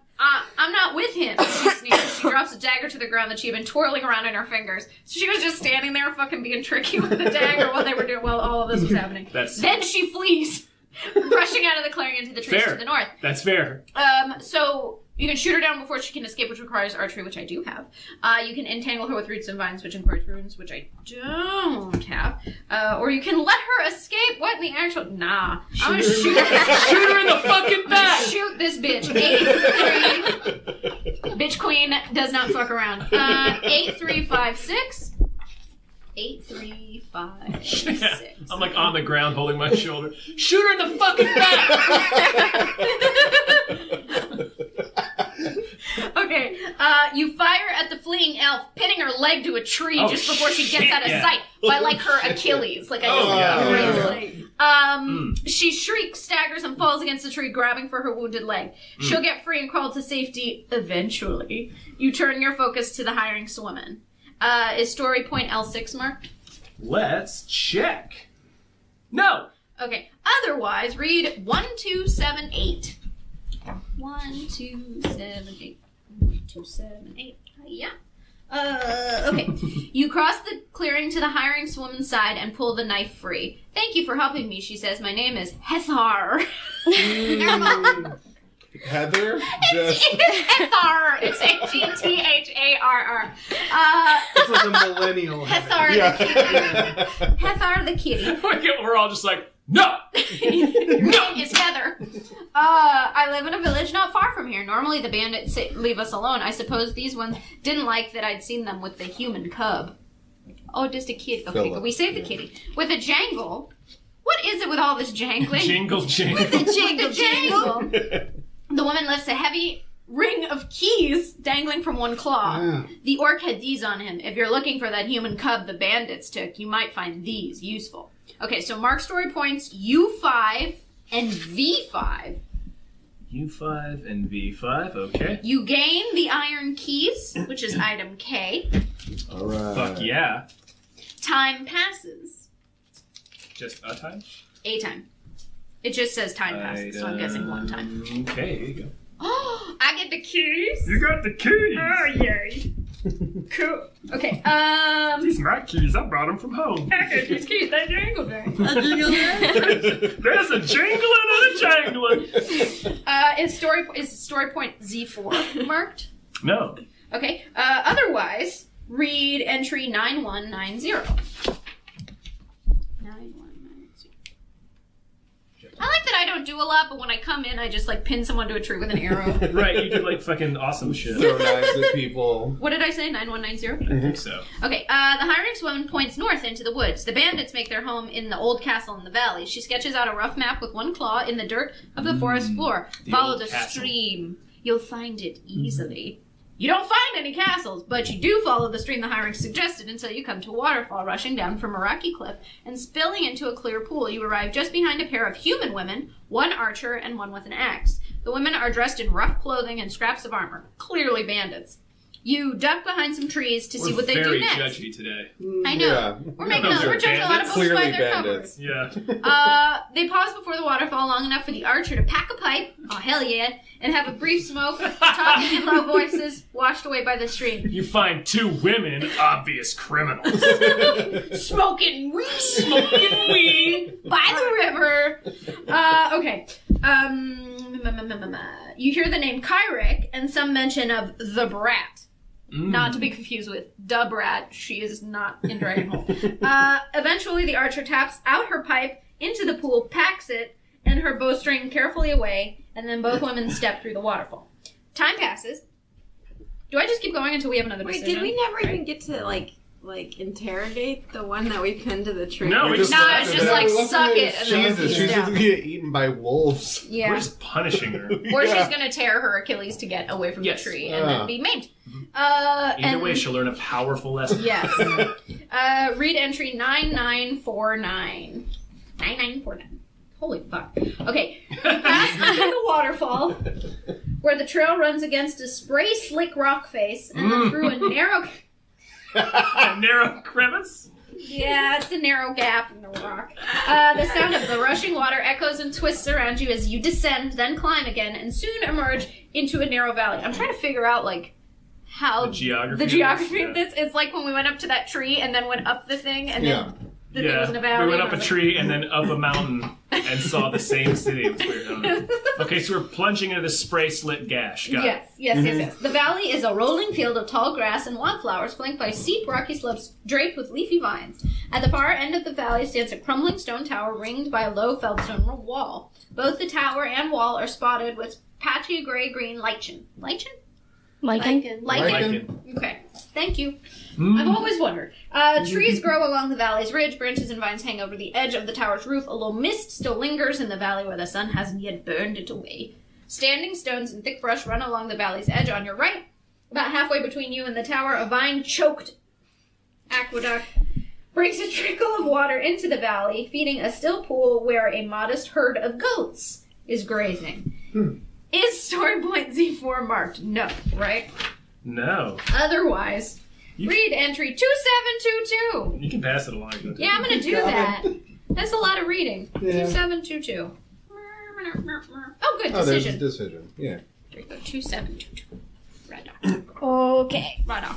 not with him. She sneers. She drops a dagger to the ground that she had been twirling around in her fingers. So she was just standing there fucking being tricky with the dagger while they were doing while all of this was happening. Then she flees, rushing out of the clearing into the trees Fair. to the north. That's fair. So you can shoot her down before she can escape, which requires archery, which I do have. You can entangle her with roots and vines, which requires runes, which I don't have. Or you can let her escape. What in the actual? Nah. I'm gonna shoot her. Shoot her in the fucking back! Shoot this bitch. 8-3. Bitch queen does not fuck around. 8-3-5-6. 8-3-5-6. Yeah. I'm like on the ground holding my shoulder. Shoot her in the fucking back! Okay, you fire at the fleeing elf, pinning her leg to a tree Oh, just before she gets shit, out of yeah. sight by like her Achilles. Like I just yeah. She shrieks, staggers, and falls against the tree, grabbing for her wounded leg. She'll get free and crawl to safety eventually. You turn your focus to the hiring woman. Is story point L6 marked? Let's check. No! Okay. Otherwise, read 1278. 1278. 1278. Yeah. Okay. You cross the clearing to the hiring woman's side and pull the knife free. Thank you for helping me, she says. My name is Hethar. Heather? It's Hethar. It's H-E-T-H-A-R-R. It's like a millennial. Hethar Yeah. the kitty. Hethar the kitty. We're all just like, no! Your name is Heather. I live in a village not far from here. Normally the bandits leave us alone. I suppose these ones didn't like that I'd seen them with the human cub. Oh, just a kitty. Okay, Philip. but we saved the kitty. With a jangle. What is it with all this jangling? Jingle, jingle. With the jangle. The woman lifts a heavy ring of keys dangling from one claw. Yeah. The orc had these on him. If you're looking for that human cub the bandits took, you might find these useful. Okay, so mark story points U5 and V5. U5 and V5, okay. You gain the iron keys, which is item K. Alright. Fuck yeah. Time passes. Just a time? A time. It just says time passes, so I'm guessing one time. Okay, here you go. Oh, I get the keys. You got the keys. Oh, yay. Cool. Okay, These are my keys. I brought them from home. I got these keys. They jangle there. There's a jingling and a jangling. Is story point Z4 marked? No. Okay, otherwise, read entry 9190. 9190. I like that I don't do a lot, but when I come in, I just like pin someone to a tree with an arrow. Right, you did like fucking awesome shit. Throw knives at people. What did I say? 9190? I think so. Okay, the Heinrichs woman points north into the woods. The bandits make their home in the old castle in the valley. She sketches out a rough map with one claw in the dirt of the forest floor. The Follow old the castle. stream. You'll find it easily. You don't find any castles, but you do follow the stream the Heinrichs suggested until you come to a waterfall rushing down from a rocky cliff and spilling into a clear pool. You arrive just behind a pair of human women, one archer and one with an axe. The women are dressed in rough clothing and scraps of armor, clearly bandits. You duck behind some trees to see what they do Very next. judgy today. I know. Yeah. We're Those judging are a lot of books Clearly by their bandits. covers. Yeah. They pause before the waterfall long enough for the archer to pack a pipe, oh hell yeah, and have a brief smoke, talking in low voices, washed away by the stream. You find two women, obvious criminals. Smoking weed by the river. Okay. You hear the name Kyrick and some mention of the brat. Not to be confused with the brat. She is not in Dragonhold. Eventually, the archer taps out her pipe into the pool, packs it, and her bowstring carefully away, and then both women step through the waterfall. Time passes. Do I just keep going until we have another Wait, decision? did we never even get to like interrogate the one that we pinned to the tree? No, we just No, it's just like suck it and then Jesus, she's she's down. gonna get eaten by wolves. Yeah. We're just punishing her. Or Yeah. she's going to tear her Achilles to get away from Yes. the tree and then be maimed. Either way, she'll learn a powerful lesson. Yes. Read entry 9949. 9949. Holy fuck. Okay. You pass under the waterfall where the trail runs against a spray slick rock face and then through a narrow... A narrow crevice? Yeah, it's a narrow gap in the rock. The sound of the rushing water echoes and twists around you as you descend, then climb again, and soon emerge into a narrow valley. I'm trying to figure out, like, how... The geography The of geography of this, this. It's like when we went up to that tree and then went up the thing, and then the thing was in a valley. We went up and a I was tree and then up a mountain and saw the same city. It was weird. I don't know. Okay, so we're plunging into the spray slit gash. Got it. Yes. The valley is a rolling field of tall grass and wildflowers flanked by steep rocky slopes draped with leafy vines. At the far end of the valley stands a crumbling stone tower ringed by a low feldstone wall. Both the tower and wall are spotted with patchy gray-green lichen. Lichen? Lichen. Okay. Thank you. I've always wondered. Trees grow along the valley's ridge. Branches and vines hang over the edge of the tower's roof. A low mist still lingers in the valley where the sun hasn't yet burned it away. Standing stones and thick brush run along the valley's edge on your right. About halfway between you and the tower, a vine-choked aqueduct brings a trickle of water into the valley, feeding a still pool where a modest herd of goats is grazing. Is story point Z4 marked? No, right? No. Otherwise, read entry 2722. You can pass it along. Yeah, I'm going to do that. That's a lot of reading. Yeah. 2722. Oh, good. Oh, there's a Decision. decision. Yeah. There you go. 2722. Right on. Okay. Right on.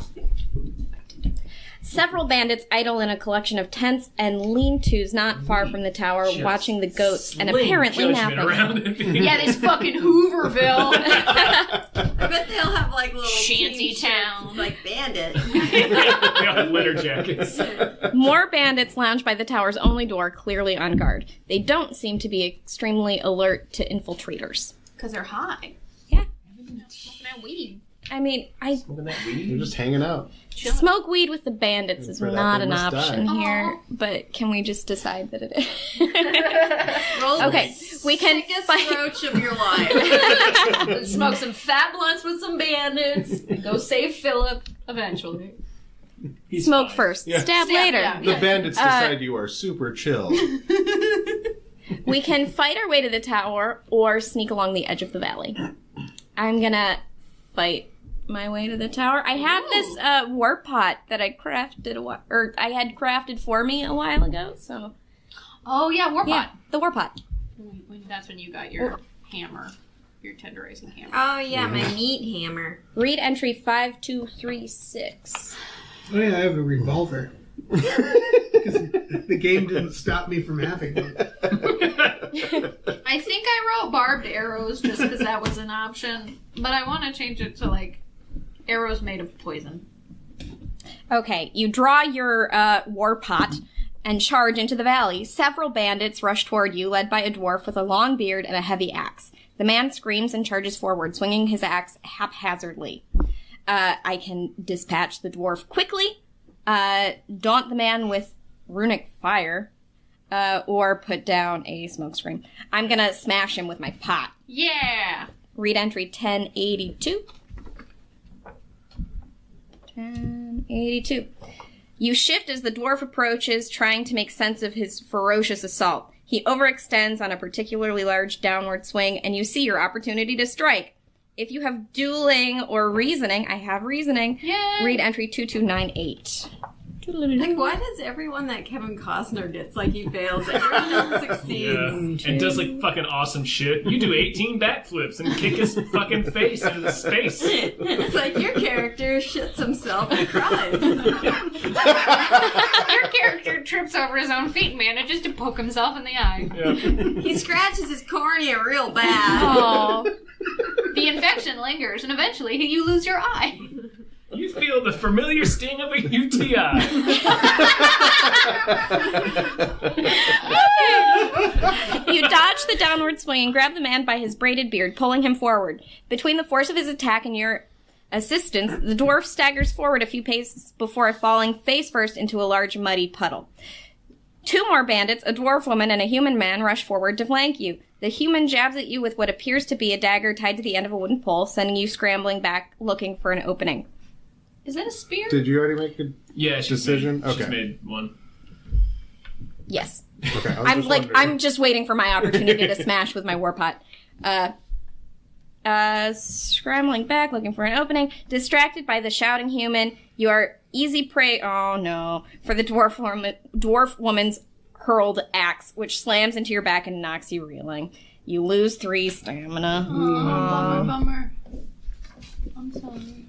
Several bandits idle in a collection of tents and lean-tos not far from the tower, Just watching the goats and sling apparently judgment napping. around it. Yeah, this fucking Hooverville. I bet they'll have like little Shanty team shirts, town. like bandit. They all have leather jackets. More bandits lounge by the tower's only door, clearly on guard. They don't seem to be extremely alert to infiltrators. Because they're high. Yeah. Smoking that weed. I mean, I Smoking that You're weed? just hanging out. smoke weed with the bandits is For that not they an must option die. here, Aw. but can we just decide that it is? Roll Okay, the we can sickest fight- roach of your life. Smoke some fat blunts with some bandits. Go save Philip eventually. He's Smoke fine. first, Yeah. stab later. yeah. The bandits decide you are super chill. We can fight our way to the tower or sneak along the edge of the valley. I'm gonna fight my way to the tower. I have this warp pot that I crafted I had crafted for me a while ago. So Oh, yeah, Warpot. yeah, the warp pot. That's when you got your hammer. Your tenderizing hammer. Oh, yeah, my meat hammer. Read entry 5236. Oh yeah, I have a revolver. The game didn't stop me from having one. I think I wrote barbed arrows just because that was an option, but I want to change it to like arrows made of poison. Okay, you draw your war pot and charge into the valley. Several bandits rush toward you, led by a dwarf with a long beard and a heavy axe. The man screams and charges forward, swinging his axe haphazardly. I can dispatch the dwarf quickly, daunt the man with runic fire, or put down a smoke screen. I'm gonna smash him with my pot. Yeah! Read entry 1082. 1082. You shift as the dwarf approaches, trying to make sense of his ferocious assault. He overextends on a particularly large downward swing, and you see your opportunity to strike. If you have dueling or reasoning, I have reasoning. Yay! Read entry 2298. Like, why does everyone that Kevin Costner gets, like, he fails? Everyone else succeeds. Yeah. And does like fucking awesome shit. You do 18 backflips and kick his fucking face into the space. It's like your character shits himself and cries. Your character trips over his own feet and manages to poke himself in the eye. Yeah. He scratches his cornea real bad. Oh. The infection lingers, and eventually you lose your eye. You feel the familiar sting of a UTI. You dodge the downward swing and grab the man by his braided beard, pulling him forward. Between the force of his attack and your assistance, the dwarf staggers forward a few paces before falling face first into a large muddy puddle. Two more bandits, a dwarf woman and a human man, rush forward to flank you. The human jabs at you with what appears to be a dagger tied to the end of a wooden pole, sending you scrambling back, looking for an opening. Is that a spear? Did you already make a decision? She's made one. Yes. Okay, I'm just waiting for my opportunity to smash with my war pot. Scrambling back, looking for an opening. Distracted by the shouting human, you are easy prey, oh no, for the dwarf woman's hurled axe, which slams into your back and knocks you reeling. You lose 3 stamina. Bummer. I'm sorry.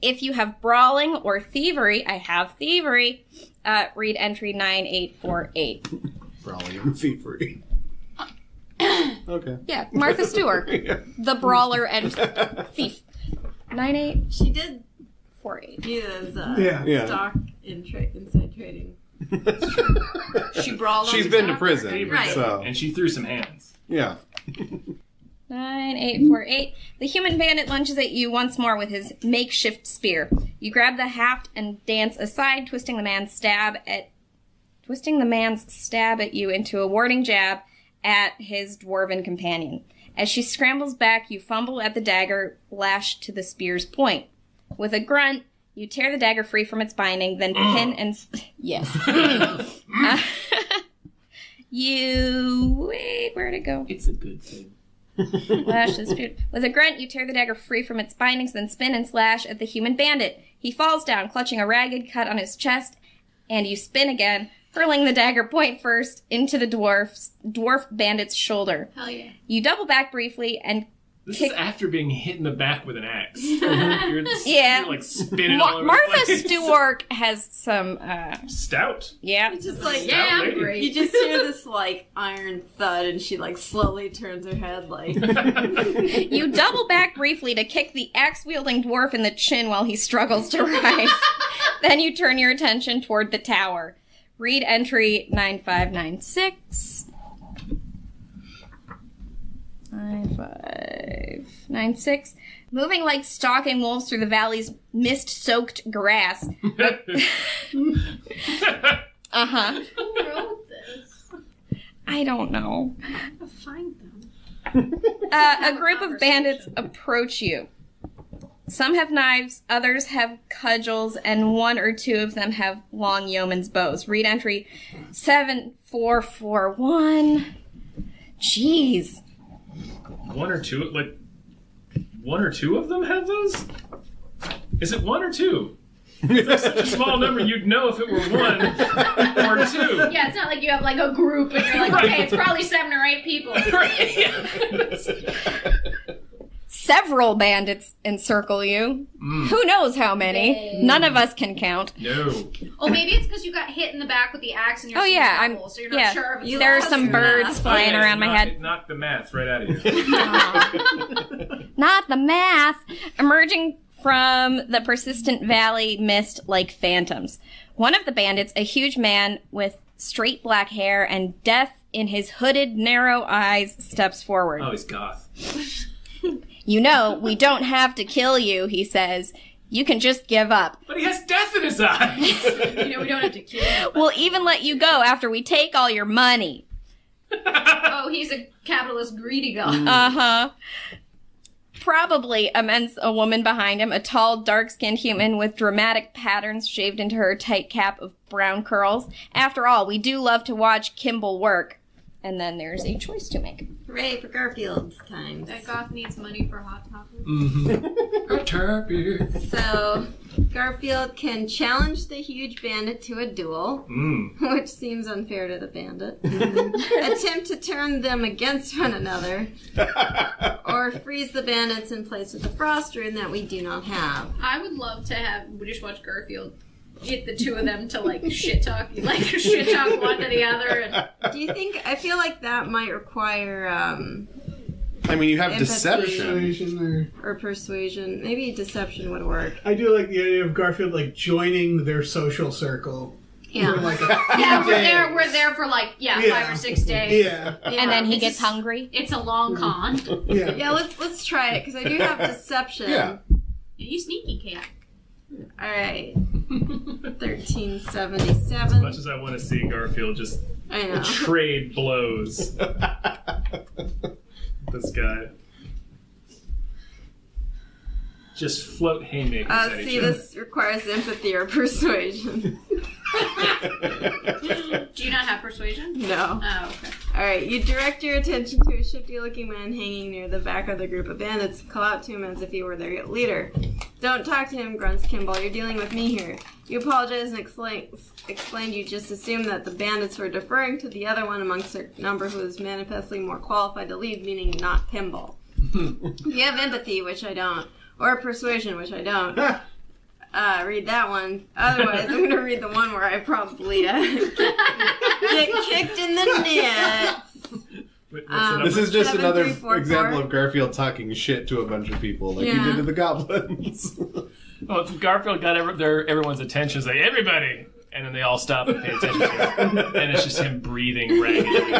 If you have brawling or thievery, I have thievery. Read entry 9848. Brawling and thievery. Okay. Yeah, Martha Stewart, Yeah. the brawler and thief. 9848. She did use Yeah. stock inside trading. She brawled on She's the been to top. prison, Right. so And she threw some hands. yeah. 9848. The human bandit lunges at you once more with his makeshift spear. You grab the haft and dance aside, twisting the man's stab at you into a warding jab at his dwarven companion. As she scrambles back, you fumble at the dagger lashed to the spear's point. With a grunt, you tear the dagger free from its binding, then pin and... Yes. Wait, where'd it go? It's a good thing. Lash the spear. With a grunt, you tear the dagger free from its bindings, then spin and slash at the human bandit. He falls down, clutching a ragged cut on his chest, and you spin again, hurling the dagger point first into the dwarf bandit's shoulder. Hell yeah. You double back briefly and This is after being hit in the back with an axe. You're Yeah. like spinning all over the Martha place. Stewart has some, Stout. yeah. It's just like, Yeah, I'm great. You just hear this, like, iron thud, and she, like, slowly turns her head, like... You double back briefly to kick the axe-wielding dwarf in the chin while he struggles to rise. Then you turn your attention toward the tower. Read entry 9596. 9596. Moving like stalking wolves through the valley's mist-soaked grass. Uh-huh. Who wrote this? I don't know. I'll find them. A group of bandits approach you. Some have knives, others have cudgels, and one or two of them have long yeoman's bows. Read entry 7441. Jeez. One or two of them have those? Is it one or two? It's like such a small number, you'd know if it were 1 or 2. Yeah, it's not like you have like a group and you're like, okay, it's probably 7 or 8 people. Several bandits encircle you. Who knows how many? None of us can count. No. Oh, maybe it's because you got hit in the back with the axe and you're Oh, yeah, I'm- double, so you're not yeah. sure if it's There are lost some or birds not. flying around my head. It knocked the math right out of you. Not the math. Emerging from the persistent valley mist like phantoms. One of the bandits, a huge man with straight black hair and death in his hooded, narrow eyes, steps forward. Oh, he's goth. You know, we don't have to kill you, he says. You can just give up. But he has death in his eyes! You know, we don't have to kill him. We'll even let you go after we take all your money. Oh, he's a capitalist greedy guy. Uh-huh. Probably amends a woman behind him, a tall, dark-skinned human with dramatic patterns shaved into her tight cap of brown curls. After all, we do love to watch Kimball work. And then there's a choice to make. Hooray for Garfield's times. That goth needs money for Hot Topic. A turkey. So, Garfield can challenge the huge bandit to a duel, which seems unfair to the bandit. Attempt to turn them against one another, or freeze the bandits in place with a frost rune that we do not have. I would love to have, we just watch Garfield get the two of them to like shit talk one to the other. And Do you think, I feel like that might require, I mean, you have Empathy. deception. Persuasion or persuasion. Maybe deception would work. I do like the idea of Garfield like joining their social circle. Yeah. For, like, a yeah, few days. we're there for like, Yeah. 5 or 6 days. Yeah. And then he It's gets just- hungry. It's a long con. Yeah. Yeah, let's try it, because I do have deception. Yeah. You sneaky cat. Alright. As 1377. much as I want to see Garfield just I know. trade blows. This guy. Just float haymakers at each See, other. this requires empathy or persuasion. Do you not have persuasion? No. Oh, okay. Alright, you direct your attention to a shifty-looking man hanging near the back of the group of bandits. Call out to him as if he were their leader. Don't talk to him, grunts Kimball. You're dealing with me here. You apologize and explained you just assumed that the bandits were deferring to the other one amongst their number who is manifestly more qualified to lead, meaning not Kimball. You have empathy, which I don't. Or persuasion, which I don't. Read that one. Otherwise, I'm going to read the one where I probably get kicked in the nuts. What's the number? This is just 7, another 3, 4, example 4. of Garfield talking shit to a bunch of people, like he Yeah. did to the goblins. Well, Garfield got everyone's attention. It's like, everybody! And then they all stop and pay attention to him. And it's just him breathing raggedly.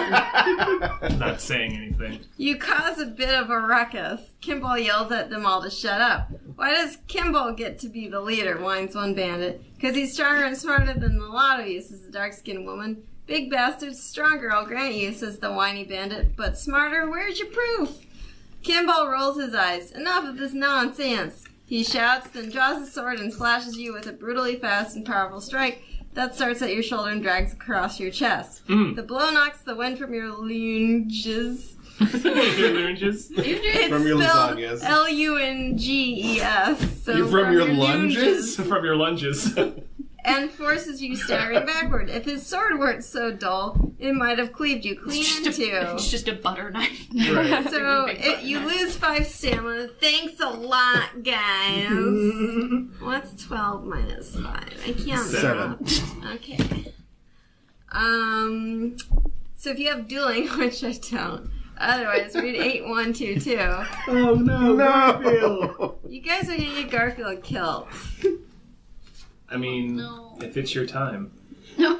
Not saying anything. You cause a bit of a ruckus. Kimball yells at them all to shut up. Why does Kimball get to be the leader, whines one bandit. Because he's stronger and smarter than a lot of you, says the dark-skinned woman. Big bastard, stronger, I'll grant you, says the whiny bandit. But smarter, where's your proof? Kimball rolls his eyes. Enough of this nonsense. He shouts, then draws his sword and slashes you with a brutally fast and powerful strike that starts at your shoulder and drags across your chest. The blow knocks the wind from your lunges. Your lunges? It's From your spelled lasagnas. Lunges. So You're from your lunges? From your lunges. and forces you staggering backward. If his sword weren't so dull, it might have cleaved you clean in two. It's just a butter knife. Right. So you lose 5 stamina. Thanks a lot, guys. What's 12 minus 5? I can't. 7. Okay. So if you have dueling, which I don't. Otherwise, read 8122. Oh no, Garfield. No! You guys are gonna get Garfield killed. I mean, No. if it's your time. No.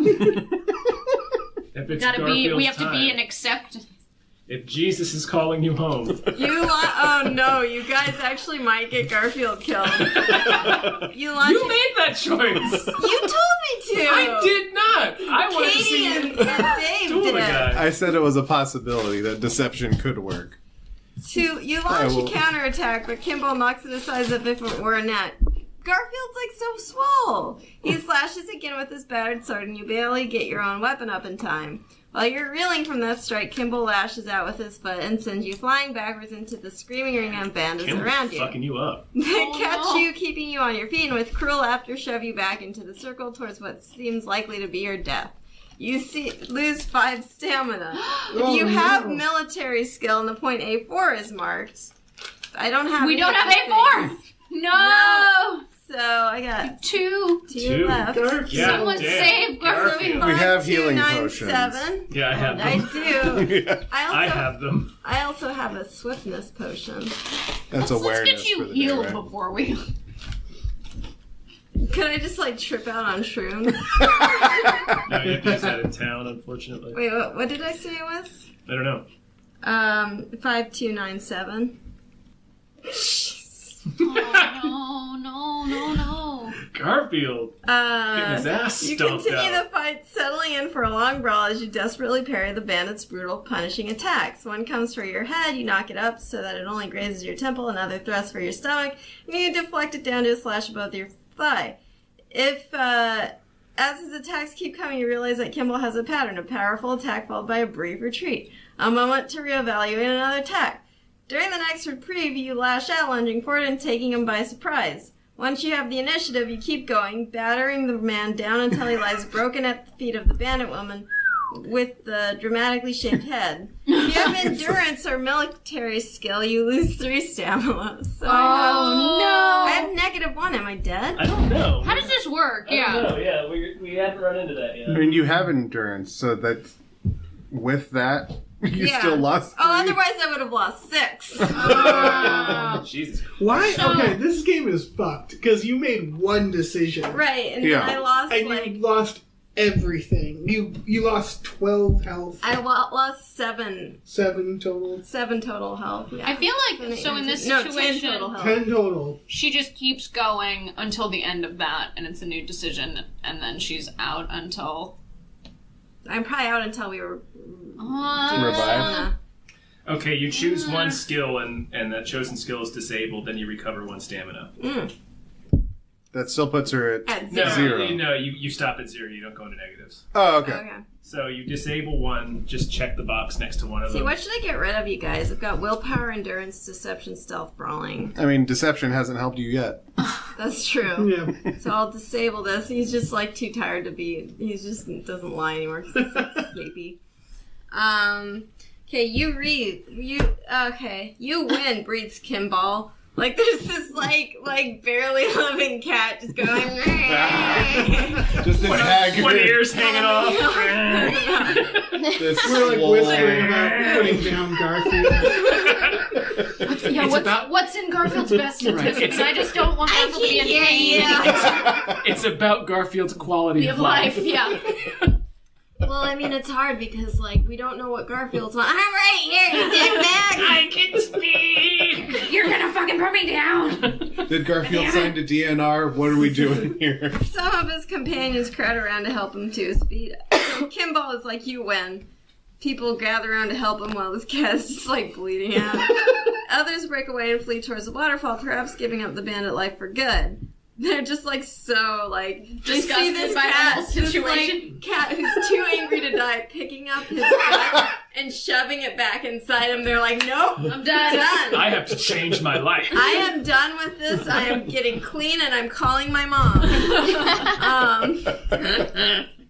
If it's Garfield's we have to be time. an acceptance. If Jesus is calling you home. Oh no, you guys actually might get Garfield killed. You launch. You made that choice! You told me to. I did not! I wanted to see Katie you and Dave duel did the it. guy. I said it was a possibility that deception could work. You I launch will- a counterattack, but Kimball knocks it aside as if it were a net. Garfield's like so swole. He slashes again with his battered sword, and you barely get your own weapon up in time. While you're reeling from that strike, Kimball lashes out with his foot and sends you flying backwards into the screaming ring of bandits around you. Fucking you up. They catch you, keeping you on your feet, and with cruel laughter shove you back into the circle towards what seems likely to be your death. You lose 5 stamina. If you have military skill and the point A4 is marked, I don't have. We don't have A4. No. So I got 2 left. Yeah, Someone save Garfield. We have healing potions. 7. Yeah, I have I them. do. Yeah. I have them. I also have a swiftness potion. That's Let's awareness get you for the healed day, right? before we. Could I just like trip out on shrooms? No, you have to use that in town, unfortunately. Wait, what did I say it was? I don't know. 5297. No. Garfield. Getting his ass You stomped continue out. the fight, settling in for a long brawl as you desperately parry the bandits' brutal, punishing attacks. One comes for your head, you knock it up so that it only grazes your temple, another thrust for your stomach, and you deflect it down to a slash above your thigh. As his attacks keep coming, you realize that Kimball has a pattern, a powerful attack followed by a brief retreat. A moment to reevaluate another attack. During the next reprieve, you lash out, lunging forward and taking him by surprise. Once you have the initiative, you keep going, battering the man down until he lies broken at the feet of the bandit woman with the dramatically shaped head. If you have endurance or military skill, you lose 3 stamina. So I have -1. Am I dead? I don't know. How does this work? I don't know. Yeah, we haven't run into that yet. I mean, you have endurance, so that with that, you Yeah. still lost 3. Oh, otherwise I would have lost 6. Jesus. Why? So- Okay, this game is fucked because you made one decision Right, and Yeah. then I lost and you lost everything. You lost 12 health, I lost 7 total, total health. Yeah. I feel like so in this 10 situation, total health. 10 total. she just keeps going until the end of that, and it's a new decision, and then she's out until. I'm probably out until we were Revive? Okay, you choose one skill, and that chosen skill is disabled, then you recover 1 stamina. That still puts her at At No, 0. you stop at 0. You don't go into negatives. Oh, okay. Okay. So you disable one, just check the box next to one of See, them. what should I get rid of, you guys? I've got willpower, endurance, deception, stealth, brawling. I mean, deception hasn't helped you yet. That's true. Yeah. So I'll disable this. He's just like too tired to be. He just doesn't lie anymore because he's so sleepy. Okay, you win, breathes Kimball. Like there's this like barely living cat just going. Just a tag. One ear's hanging off. This We're like swole- whispering about putting down Garfield. Yeah, what's in Garfield's best interest? I just don't want Garfield to be in pain. It's about Garfield's quality Of life, yeah. Well, I mean, it's hard because, like, we don't know what Garfield's on. I'm right here, you dead bag! I can speak! You're gonna fucking put me down! Did Garfield sign to DNR? What are we doing here? Some of his companions crowd around to help him to his feet. So Kimball is like, you win. People gather around to help him while this cat is just, like, bleeding out. Others break away and flee towards the waterfall, perhaps giving up the bandit life for good. They're just like so like they see Disgusted this by the cat, whole this situation. like cat who's too angry to die, picking up his gut and shoving it back inside him. They're like, nope, I'm done. I have to change my life. I am done with this. I am getting clean, and I'm calling my mom.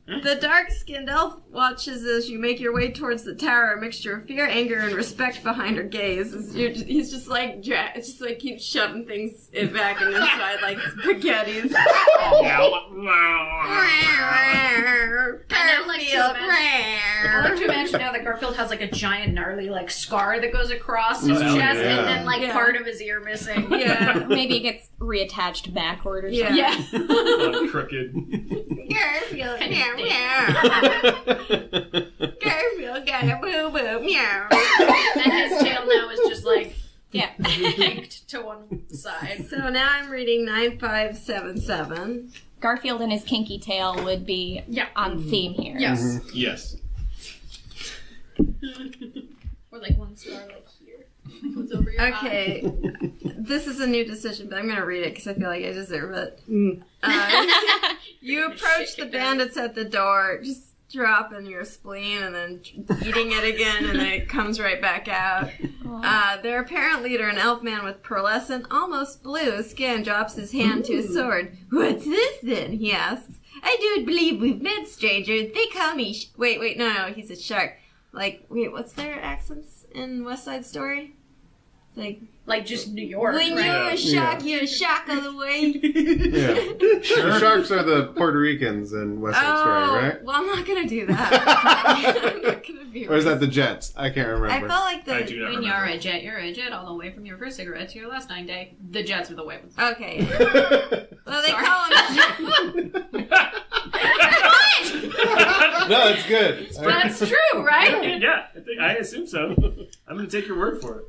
The dark-skinned elf watches as you make your way towards the tower, a mixture of fear, anger, and respect behind her gaze. He's just like keeps shoving things back in inside like spaghettis. I like to imagine now that Garfield has like a giant gnarly like scar that goes across his Oh, chest yeah. and then like Yeah. part of his ear missing. Yeah. Maybe it gets reattached backward or Yeah. something. Yeah. I'm crooked. Garfield, meow, meow. Garfield got a boo boo, meow. And his tail now is just like Yeah. yanked to one side. So now I'm reading 9577. Garfield and his kinky tail would be Yeah. on theme here. Yes. Yes. Or like one scar like here. What's over your Okay, this is a new decision, but I'm going to read it because I feel like I deserve it. You approach the bandits at the door, just dropping your spleen and then eating it again, and then it comes right back out. Their apparent leader, an elf man with pearlescent, almost blue skin, drops his hand to his sword. "What's this then?" he asks. "I don't believe we've met, stranger. They call me Wait, no, he's a shark. Like, wait, what's their accents in West Side Story? It's like just New York. when right? you're a shark, you're a shark all the way. Yeah. The sharks are the Puerto Ricans in West Side Story, right? Well, I'm not gonna do that. I'm not gonna be Or is that the Jets? I can't remember. I felt like I do not When remember. you're a jet all the way from your first cigarette to your last 9 day. The Jets are the white ones. Okay. Well, they Sorry. call him. No, it's good. That's true, right? Yeah, I assume so. I'm going to take your word for it.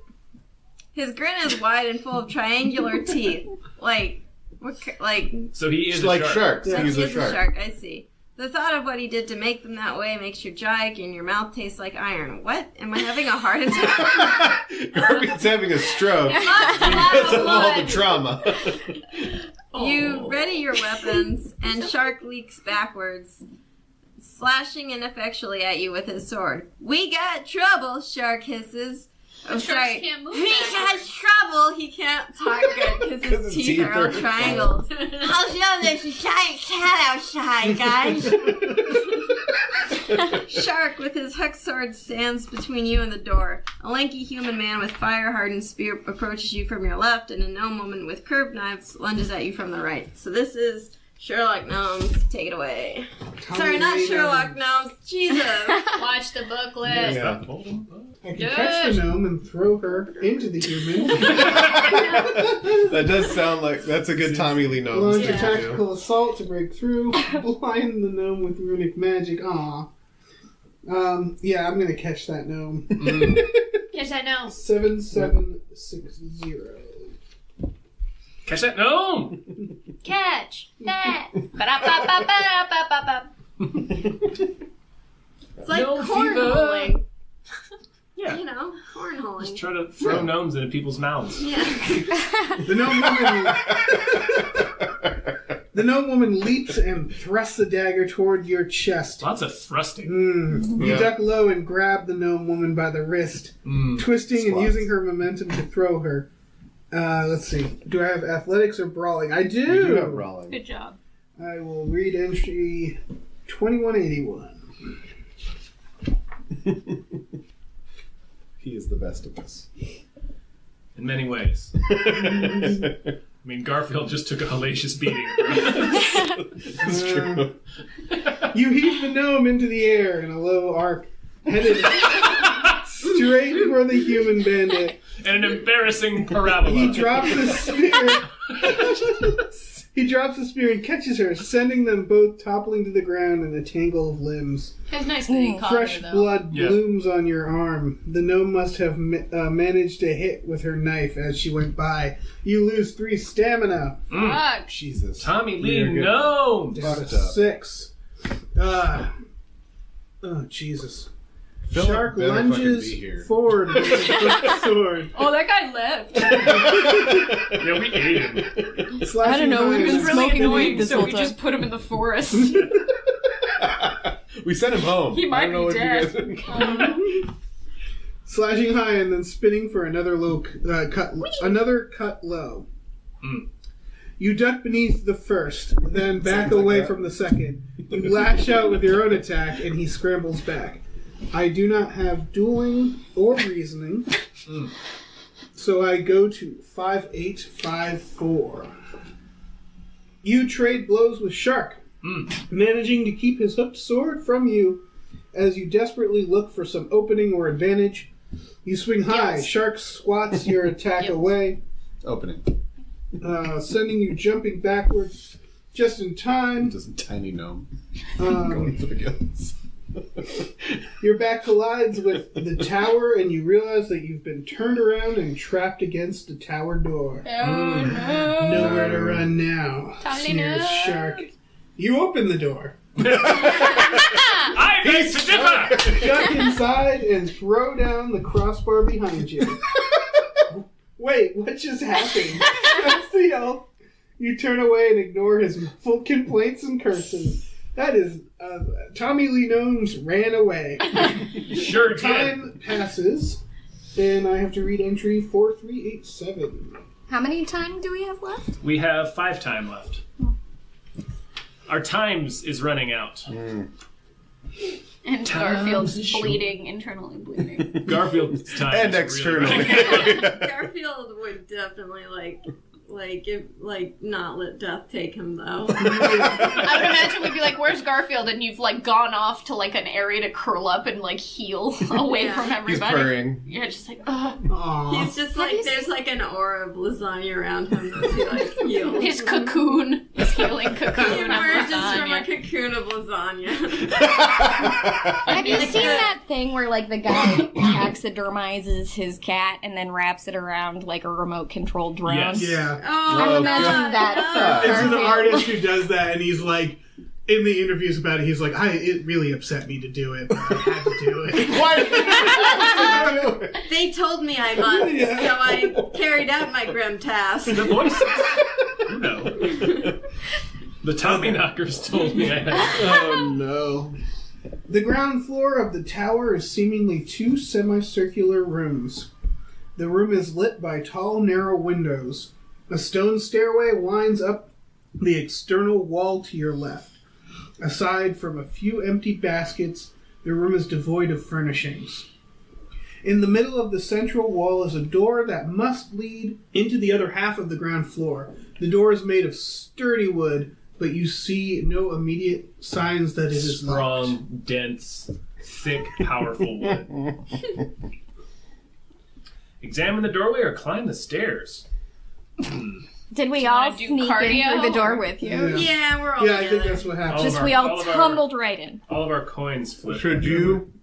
His grin is wide and full of triangular teeth. So he is like a shark. sharks. Yeah. He's He a is a shark. shark, I see. The thought of what he did to make them that way makes your jaw ache and your mouth taste like iron. What? Am I having a heart attack? He's having a stroke because of all the trauma. You ready your weapons, and Shark leaks backwards, slashing ineffectually at you with his sword. "We got trouble," Shark hisses. Oh, Sharks sorry. can't move He backwards. has trouble. He can't talk good because 'Cause his teeth are all triangles. I'll show there's a giant cat outside, guys. Shark, with his hook sword, stands between you and the door. A lanky human man with fire-hardened spear approaches you from your left, and a gnome woman with curved knives lunges at you from the right. So this is Sherlock Gnomes. Take it away. Sorry, not Sherlock Gnomes. Jesus. Watch the booklet. Yeah. I can catch the gnome and throw her into the human. That does sound like that's a good Tommy Lee Gnome Launch a thing to do. tactical assault to break through. Blind the gnome with runic magic. Aw. Yeah, I'm gonna catch that gnome. Yes, I know. 7760. Catch that gnome! Catch that. Ba-da-ba-ba-ba-ba-ba-ba. It's like No cornholing. Yeah. You know, cornholing. Just try to throw gnomes into people's mouths. Yeah. The gnome woman leaps and thrusts the dagger toward your chest. Lots of thrusting. You Yeah. duck low and grab the gnome woman by the wrist, twisting and Squats. using her momentum to throw her. Let's see. Do I have athletics or brawling? I do. You do have Rolling. Good job. I will read entry 2181. He is the best of us. In many ways. I mean, Garfield just took a hellacious beating. It's true. You heave the gnome into the air in a low arc, headed straight for the human bandit. And an embarrassing parabola. He drops the spear. He drops the spear and catches her, sending them both toppling to the ground in a tangle of limbs. It's nice that he caught Fresh her, though. blood Yeah. blooms on your arm. The gnome must have managed to hit with her knife as she went by. You lose 3 stamina. Fuck. Jesus. Tommy Lee You're good. gnomes! Down to Fucked up. 6. Oh, Jesus. Philip Shark better fucking lunges be here. forward with his hooked sword. Oh, that guy left. Yeah, we ate him. Slashing I don't know, we've high been with- smoking annoying, weed this so whole we time. just put him in the forest. We sent him home. He might I don't know be what you dead. guys- Slashing high and then spinning for another another cut low. You duck beneath the first, then back Sounds like away that. from the second. You lash out with your own attack, and he scrambles back. I do not have dueling or reasoning, so I go to 5854. You trade blows with Shark, managing to keep his hooked sword from you as you desperately look for some opening or advantage. You swing high. Yes. Shark squats your attack away, Opening. sending you jumping backwards just in time. Just a tiny gnome going for the guns. Your back collides with the tower, and you realize that you've been turned around and trapped against the tower door. Oh, no. Nowhere to run now. Tiny Sneers gnome. Shark. You open the door, I beg to differ! duck inside, and throw down the crossbar behind you. Wait, what just happened? That's the elf. You turn away and ignore his muffled complaints and curses. That is, Tommy Lee Gnomes ran away. Sure did. Time passes, and I have to read entry 4387. How many time do we have left? We have 5 time left. Our times is running out. And Garfield's bleeding, internally bleeding. Garfield's time And is externally. Really Garfield would definitely not let death take him though. I would imagine we'd be like, "Where's Garfield?" And you've like gone off to like an area to curl up and like heal away from He's everybody. purring. You're just like, ugh. Aww. He's just like there's like an aura of lasagna around him as he like heals. His cocoon, his healing He cocoon of emerges from a lasagna. cocoon of lasagna. Have you seen that thing where like the guy taxidermizes his cat and then wraps it around like a remote controlled drone? Yes. Yeah. Oh, I'm imagining God, that for It's an Garfield. artist who does that, and he's like, in the interviews about it, he's like, it really upset me to do it, but I had to do it. Why did you do it? They told me I must, Yeah. so I carried out my grim task. The voices. No. The Tommy knockers told me I had. Oh no. The ground floor of the tower is seemingly 2 semicircular rooms. The room is lit by tall, narrow windows. A stone stairway winds up the external wall to your left. Aside from a few empty baskets, the room is devoid of furnishings. In the middle of the central wall is a door that must lead into the other half of the ground floor. The door is made of sturdy wood, but you see no immediate signs that it is locked. Strong, dense, thick, powerful wood. Examine the doorway or climb the stairs. Did we you all wanna do sneak in cardio, through the door or- with you? Yeah, we're all Yeah, I think together. that's what happened. Just All we of all our- tumbled right in. All of our coins flipped. Should you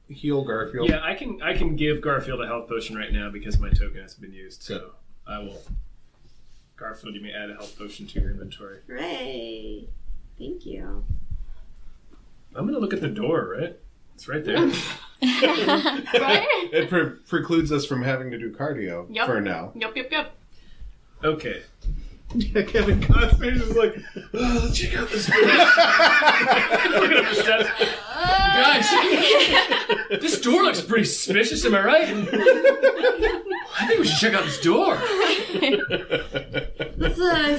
heal Garfield? Yeah, I can give Garfield a health potion right now because my token has been used. So I will. Garfield, you may add a health potion to your inventory. Hooray! Thank you. I'm gonna look at the door. Right, it's right there. Right? It precludes us from having to do cardio Yep. for now. Yep. Okay. Yeah, Kevin Costner's just like, oh, let's check out this door. Looking up the steps. Guys, this door looks pretty suspicious. Am I right? I think we should check out this door. Is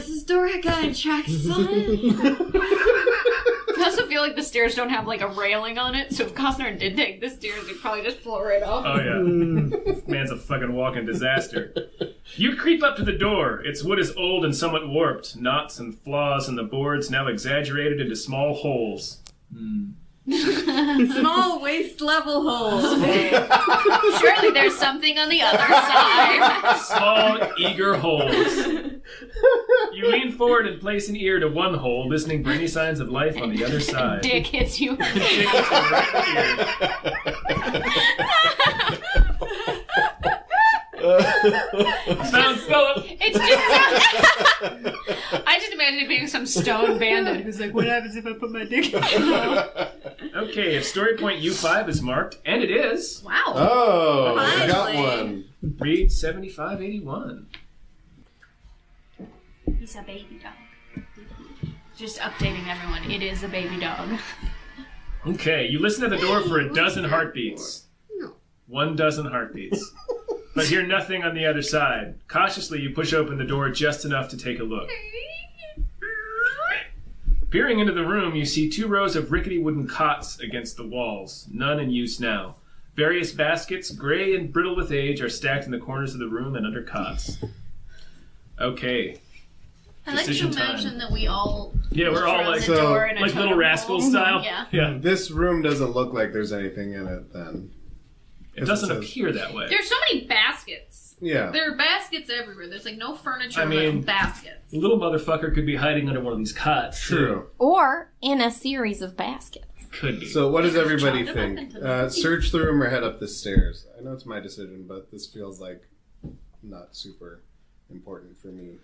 this door gonna track sun? I also feel like the stairs don't have like a railing on it, so if Costner did take the stairs, he'd probably just float right off. Oh yeah, man's a fucking walking disaster. You creep up to the door. Its wood is old and somewhat warped. Knots and flaws in the boards now exaggerated into small holes. Small waist level holes. Surely there's something on the other side. Small, eager holes. You lean forward and place an ear to one hole, listening for any signs of life on the other side. Dick hits you. Dick hits you right in the ear. Found Philip. It's just I just imagine it being some stone bandit who's like, what happens if I put my dick in the Okay, if story point U5 is marked, and it is, Wow. Oh, I got Finally. one. read 7581. He's a baby dog. Just updating everyone. It is a baby dog. Okay, you listen to the door for a dozen heartbeats. 12 heartbeats. But hear nothing on the other side. Cautiously, you push open the door just enough to take a look. Peering into the room, you see 2 rows of rickety wooden cots against the walls, none in use now. Various baskets, gray and brittle with age, are stacked in the corners of the room and under cots. Okay. I like to Decision time. imagine that we all Yeah, we're all around like, the door in a like totem little rascals pole. style. Yeah. Yeah. This room doesn't look like there's anything in it then. It doesn't says- appear that way. There's so many baskets. Yeah. There are baskets everywhere. There's like no furniture, I mean- but baskets. Little motherfucker could be hiding under one of these cots. True. Or in a series of baskets. Could be. So what does everybody Chopped it up think? into them. Search the room or head up the stairs? I know it's my decision, but this feels like not super important for me.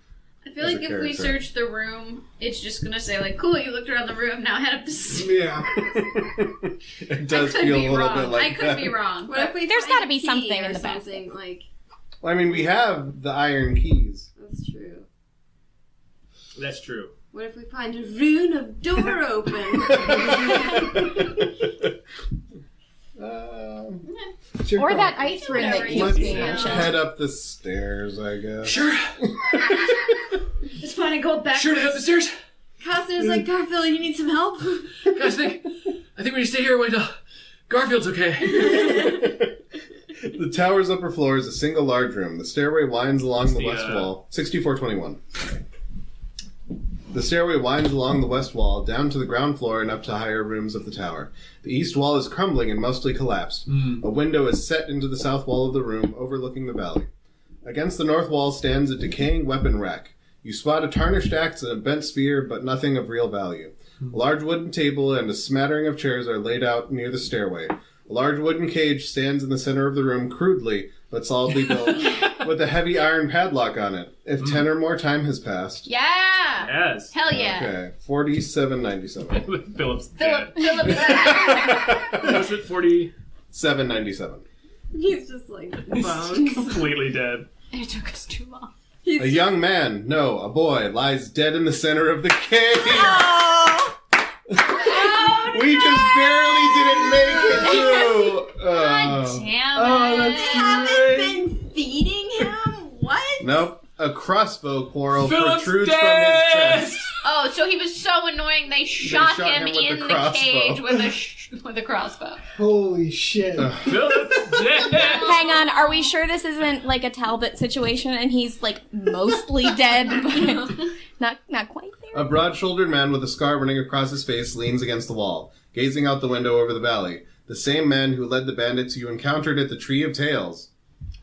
I feel as like a if we character. search the room, it's just gonna say like, "Cool, you looked around the room. Now head up the stairs." Yeah. It does I could feel be a little wrong. bit like I could that. be wrong. What if we There's find gotta a be key something or in the something, basket. like Well, I mean, we have the iron keys. That's true. That's true. What if we find a rune of door open? Or that ice room that keeps Let's being mentioned. head up the stairs, I guess. Sure. It's fine to go back. Sure to head up the stairs. Costa's like, Garfield, you need some help? Guys, I think we need to stay here and wait till Garfield's okay. The tower's upper floor is a single large room. The stairway winds along the west wall. 6421. The stairway winds along the west wall, down to the ground floor and up to higher rooms of the tower. The east wall is crumbling and mostly collapsed. A window is set into the south wall of the room, overlooking the valley. Against the north wall stands a decaying weapon rack. You spot a tarnished axe and a bent spear, but nothing of real value. A large wooden table and a smattering of chairs are laid out near the stairway. A large wooden cage stands in the center of the room, crudely but solidly built, with a heavy iron padlock on it. If 10 or more time has passed... Yeah! Yes. Hell yeah. Okay, 4797. Philip's Philip. Was it 40? 797. He's just like, He's bones. completely dead. It took us too long. A young man, no, a boy, lies dead in the center of the cave. Oh! We just barely didn't make it through. God damn it. that's They haven't been feeding him? What? Nope. A crossbow quarrel Philip's protrudes from dead! his chest. Oh, so he was so annoying they shot shot him him with in the the crossbow. cage with a crossbow. Holy shit. Philip's dead. Hang on, are we sure this isn't like a Talbot situation and he's like mostly dead, but not quite there? A broad-shouldered man with a scar running across his face leans against the wall, gazing out the window over the valley. The same man who led the bandits you encountered at the Tree of Tales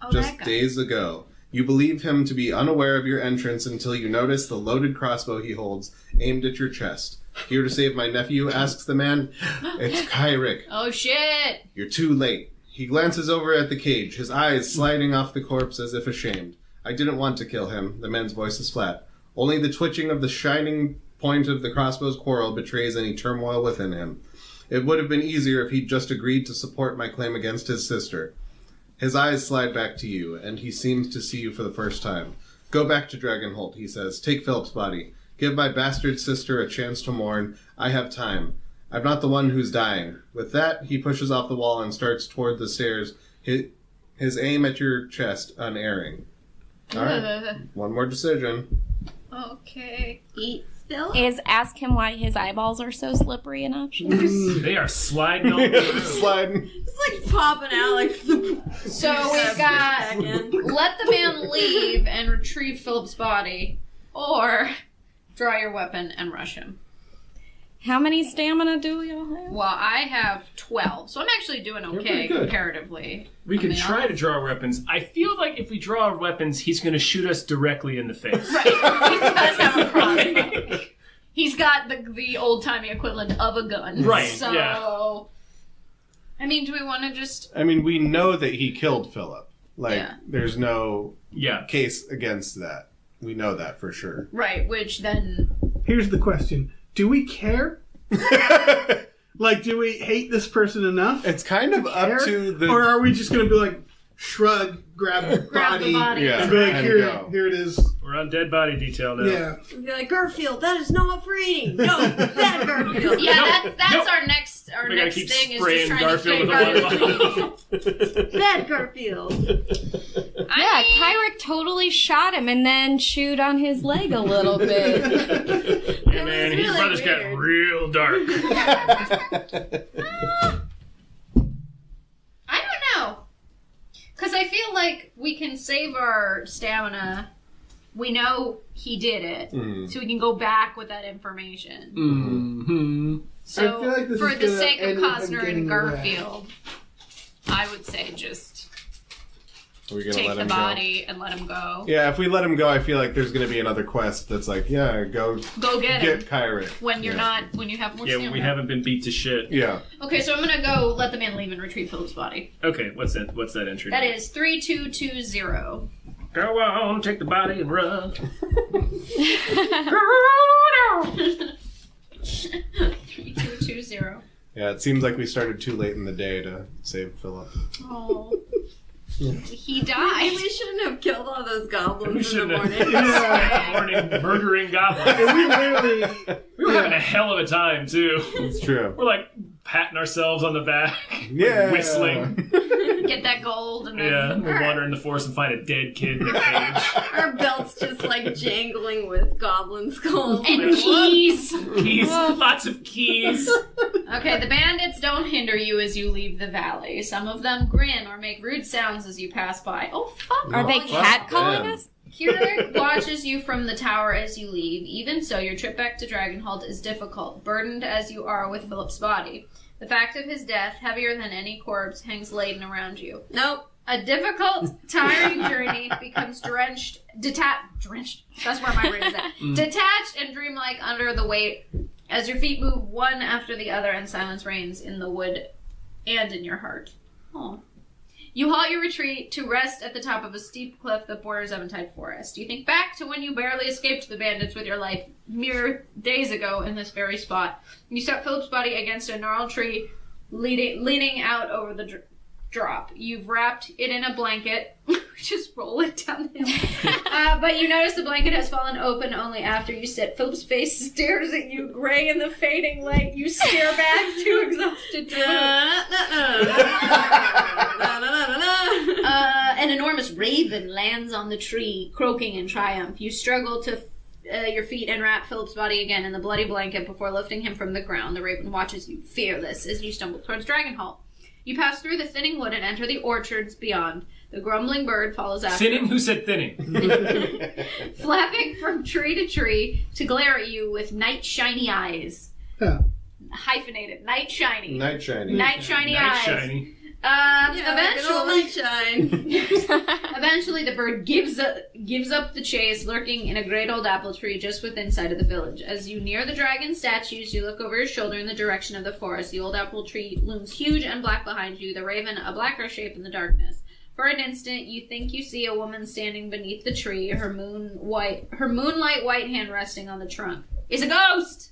Oh, just that guy. days ago. You believe him to be unaware of your entrance until you notice the loaded crossbow he holds aimed at your chest. Here to save my nephew, asks the man. It's Kyrick. Oh, shit. You're too late. He glances over at the cage, his eyes sliding off the corpse as if ashamed. I didn't want to kill him. The man's voice is flat. Only the twitching of the shining point of the crossbow's quarrel betrays any turmoil within him. It would have been easier if he'd just agreed to support my claim against his sister. His eyes slide back to you, and he seems to see you for the first time. Go back to Dragonholt, he says. Take Philip's body. Give my bastard sister a chance to mourn. I have time. I'm not the one who's dying. With that, he pushes off the wall and starts toward the stairs, his aim at your chest unerring. All right. One more decision. Okay. Eat Philip? Is ask him why his eyeballs are so slippery an option? They are sliding all over. Sliding. It's like popping out like... So we've got let the man leave and retrieve Philip's body, or draw your weapon and rush him. How many stamina do we all have? Well, I have 12, so I'm actually doing okay pretty good. comparatively. We can I mean, try to draw our weapons. I feel like if we draw our weapons, he's going to shoot us directly in the face. Right, he does have a crossbow. He's got the old-timey equivalent of a gun. Right, So, yeah. I mean, do we want to just... I mean, we know that he killed Philip. Like, Yeah. there's no Yeah. case against that. We know that for sure. Right, which then... Here's the question. Do we care? Like, do we hate this person enough? It's kind of up to the... Or are we just going to be like, shrug, grab the Grab the body, body. Yeah. and be like, And here, go. here it is. We're on dead body detail now. Yeah. Be like, Garfield, that is not for eating. No, that Garfield. Yeah, that's Nope. our next We gotta next keep thing is just spraying trying Garfield to with stay a water bottle. Bad Garfield. Yeah, Kyrick totally shot him and then chewed on his leg a little bit. Hey man, his really brothers got weird. real dark. I don't know. Because I feel like we can save our stamina. We know he did it. So we can go back with that information. Mm-hmm. So, I feel like this for is the gonna sake of end up Costner getting and away. Garfield, I would say just Are we gonna take let the him body and let him go. go? Yeah, if we let him go, I feel like there's going to be another quest that's like, yeah, go Go get him get Kyrick. when you're Yeah. when you have more Yeah, stamina. we haven't been beat to shit. Yeah. Okay, so I'm gonna go let the man leave and retrieve Philip's body. Okay, what's that entry? That number? is 3220. Go on, take the body and run. 3220. Yeah, it seems like we started too late in the day to save Philip. Oh. he Maybe died. we shouldn't have killed all those goblins in the shouldn't morning. have morning murdering goblins. And we literally... We were having a hell of a time, too. It's true. We're like patting ourselves on the back, Yeah. whistling. Get that gold and then Yeah, we'll wander in the forest and find a dead kid in a cage. Our belts just like jangling with goblin skulls. and keys. Keys, lots of keys. Okay, the bandits don't hinder you as you leave the valley. Some of them grin or make rude sounds as you pass by. Oh, fuck. Are they fuck catcalling them. us? Keurig watches you from the tower as you leave. Even so, your trip back to Dragonhold is difficult, burdened as you are with Philip's body. The fact of his death, heavier than any corpse, hangs laden around you. Nope. A difficult, tiring journey becomes drenched. That's where my brain is at. Detached and dreamlike under the weight as your feet move one after the other and silence reigns in the wood and in your heart. Oh. You halt your retreat to rest at the top of a steep cliff that borders Eventide Forest. You think back to when you barely escaped the bandits with your life mere days ago in this very spot. You set Philip's body against a gnarled tree leaning out over the drop. You've wrapped it in a blanket. Just roll it down the hill. But you notice the blanket has fallen open only after you sit. Philip's face stares at you, gray in the fading light. You stare back, too exhausted to move. An enormous raven lands on the tree, croaking in triumph. You struggle to your feet and wrap Philip's body again in the bloody blanket before lifting him from the ground. The raven watches you, fearless, as you stumble towards Dragonhold. You pass through the thinning wood and enter the orchards beyond. The grumbling bird follows after. Thinning? Who said thinning? Flapping from tree to tree to glare at you with night shiny eyes. Huh. Hyphenated. Night shiny. Night shiny. Night shiny Night eyes. shiny. Eventually, the bird gives up the chase, lurking in a great old apple tree just within sight of the village. As you near the dragon statues, you look over your shoulder in the direction of the forest. The old apple tree looms huge and black behind you, the raven a blacker shape in the darkness. For an instant, you think you see a woman standing beneath the tree, her moonlight white hand resting on the trunk. It's a ghost!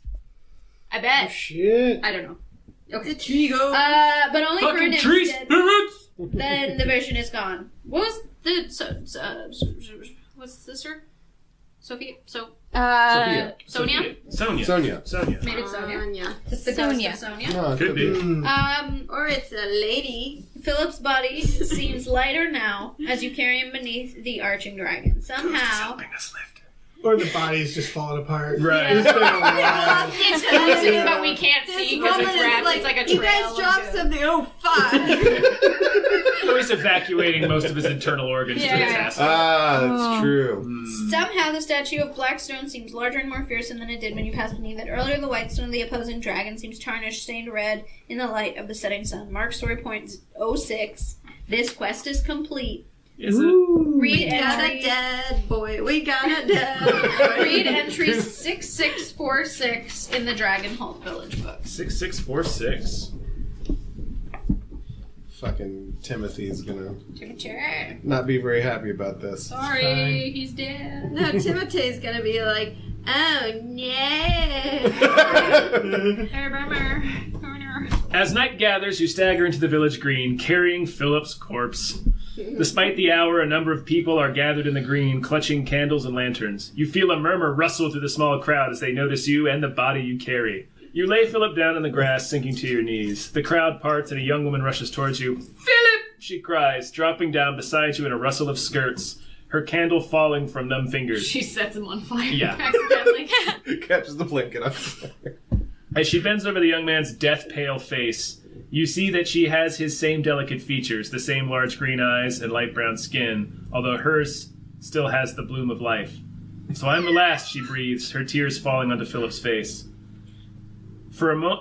I bet. Oh, shit. I don't know. Okay. It's a tree ghost. But only for an Fucking tree instant. spirits! Then the vision is gone. What was the what's the sister? Sophia? Sophia. Sonia? Sonia. Maybe it's Sonia. Sonia. It's the Sonia. ghost of Sonia. No, Could be. Or it's a lady. Philip's body seems lighter now as you carry him beneath the arching dragon. Somehow, Helping us lift. Or the body's just falling apart. Right. It's been a while. it's but we can't This see because woman it's is wrapped. like, It's like a trail. you guys dropped into- something. Oh, fuck. So he's evacuating most of his internal organs to his Yeah. ass. That's true. Somehow the statue of Blackstone seems larger and more fearsome than it did when you passed beneath it. Earlier, the white stone of the opposing dragon seems tarnished, stained red in the light of the setting sun. Mark story point 06. This quest is complete. Is it? Read Got a entry. dead boy. We got a dead boy. Read entry 6646 in the Dragonhold Village book. 6646. Fucking Timothy's gonna Timothy. not be very happy about this. Sorry, Fine. he's dead. No, Timothy's gonna be like, oh no. As night gathers, you stagger into the village green, carrying Philip's corpse. Despite the hour, a number of people are gathered in the green, clutching candles and lanterns. You feel a murmur rustle through the small crowd as they notice you and the body you carry. You lay Philip down in the grass, sinking to your knees. The crowd parts and a young woman rushes towards you. "Philip!" she cries, dropping down beside you in a rustle of skirts, her candle falling from numb fingers. She sets him on fire Yeah. accidentally. Catches the blanket on fire. As she bends over the young man's death-pale face, you see that she has his same delicate features, the same large green eyes and light brown skin, although hers still has the bloom of life. "So I'm the last," she breathes, her tears falling onto Philip's face.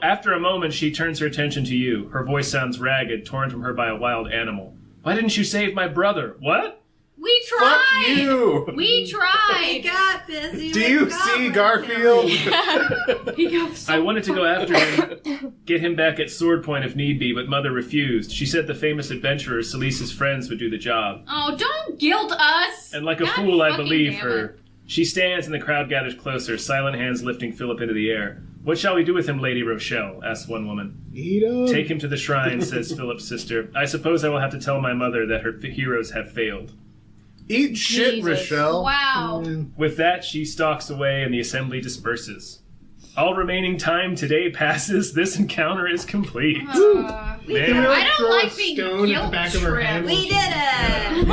After a moment, she turns her attention to you. Her voice sounds ragged, torn from her by a wild animal. "Why didn't you save my brother?" "What?" We tried! Fuck you! We He tried! got busy. Do with you goblin see Garfield? killing. I wanted to go after him, get him back at sword point if need be, but Mother refused. She said the famous adventurer Celice's friends would do the job. Oh, don't guilt us! And like a God fool, I fucking believe damn her. it. She stands and the crowd gathers closer, silent hands lifting Philip into the air. What shall we do with him, Lady Rochelle? Asked one woman. Eat him. Take him to the shrine, says Philip's sister. I suppose I will have to tell my mother that her heroes have failed. Eat shit, Jesus. Rochelle. Wow. With that, she stalks away and the assembly disperses. All remaining time today passes. This encounter is complete. Man. I don't Throw like a being stone at the back of her head. We did it!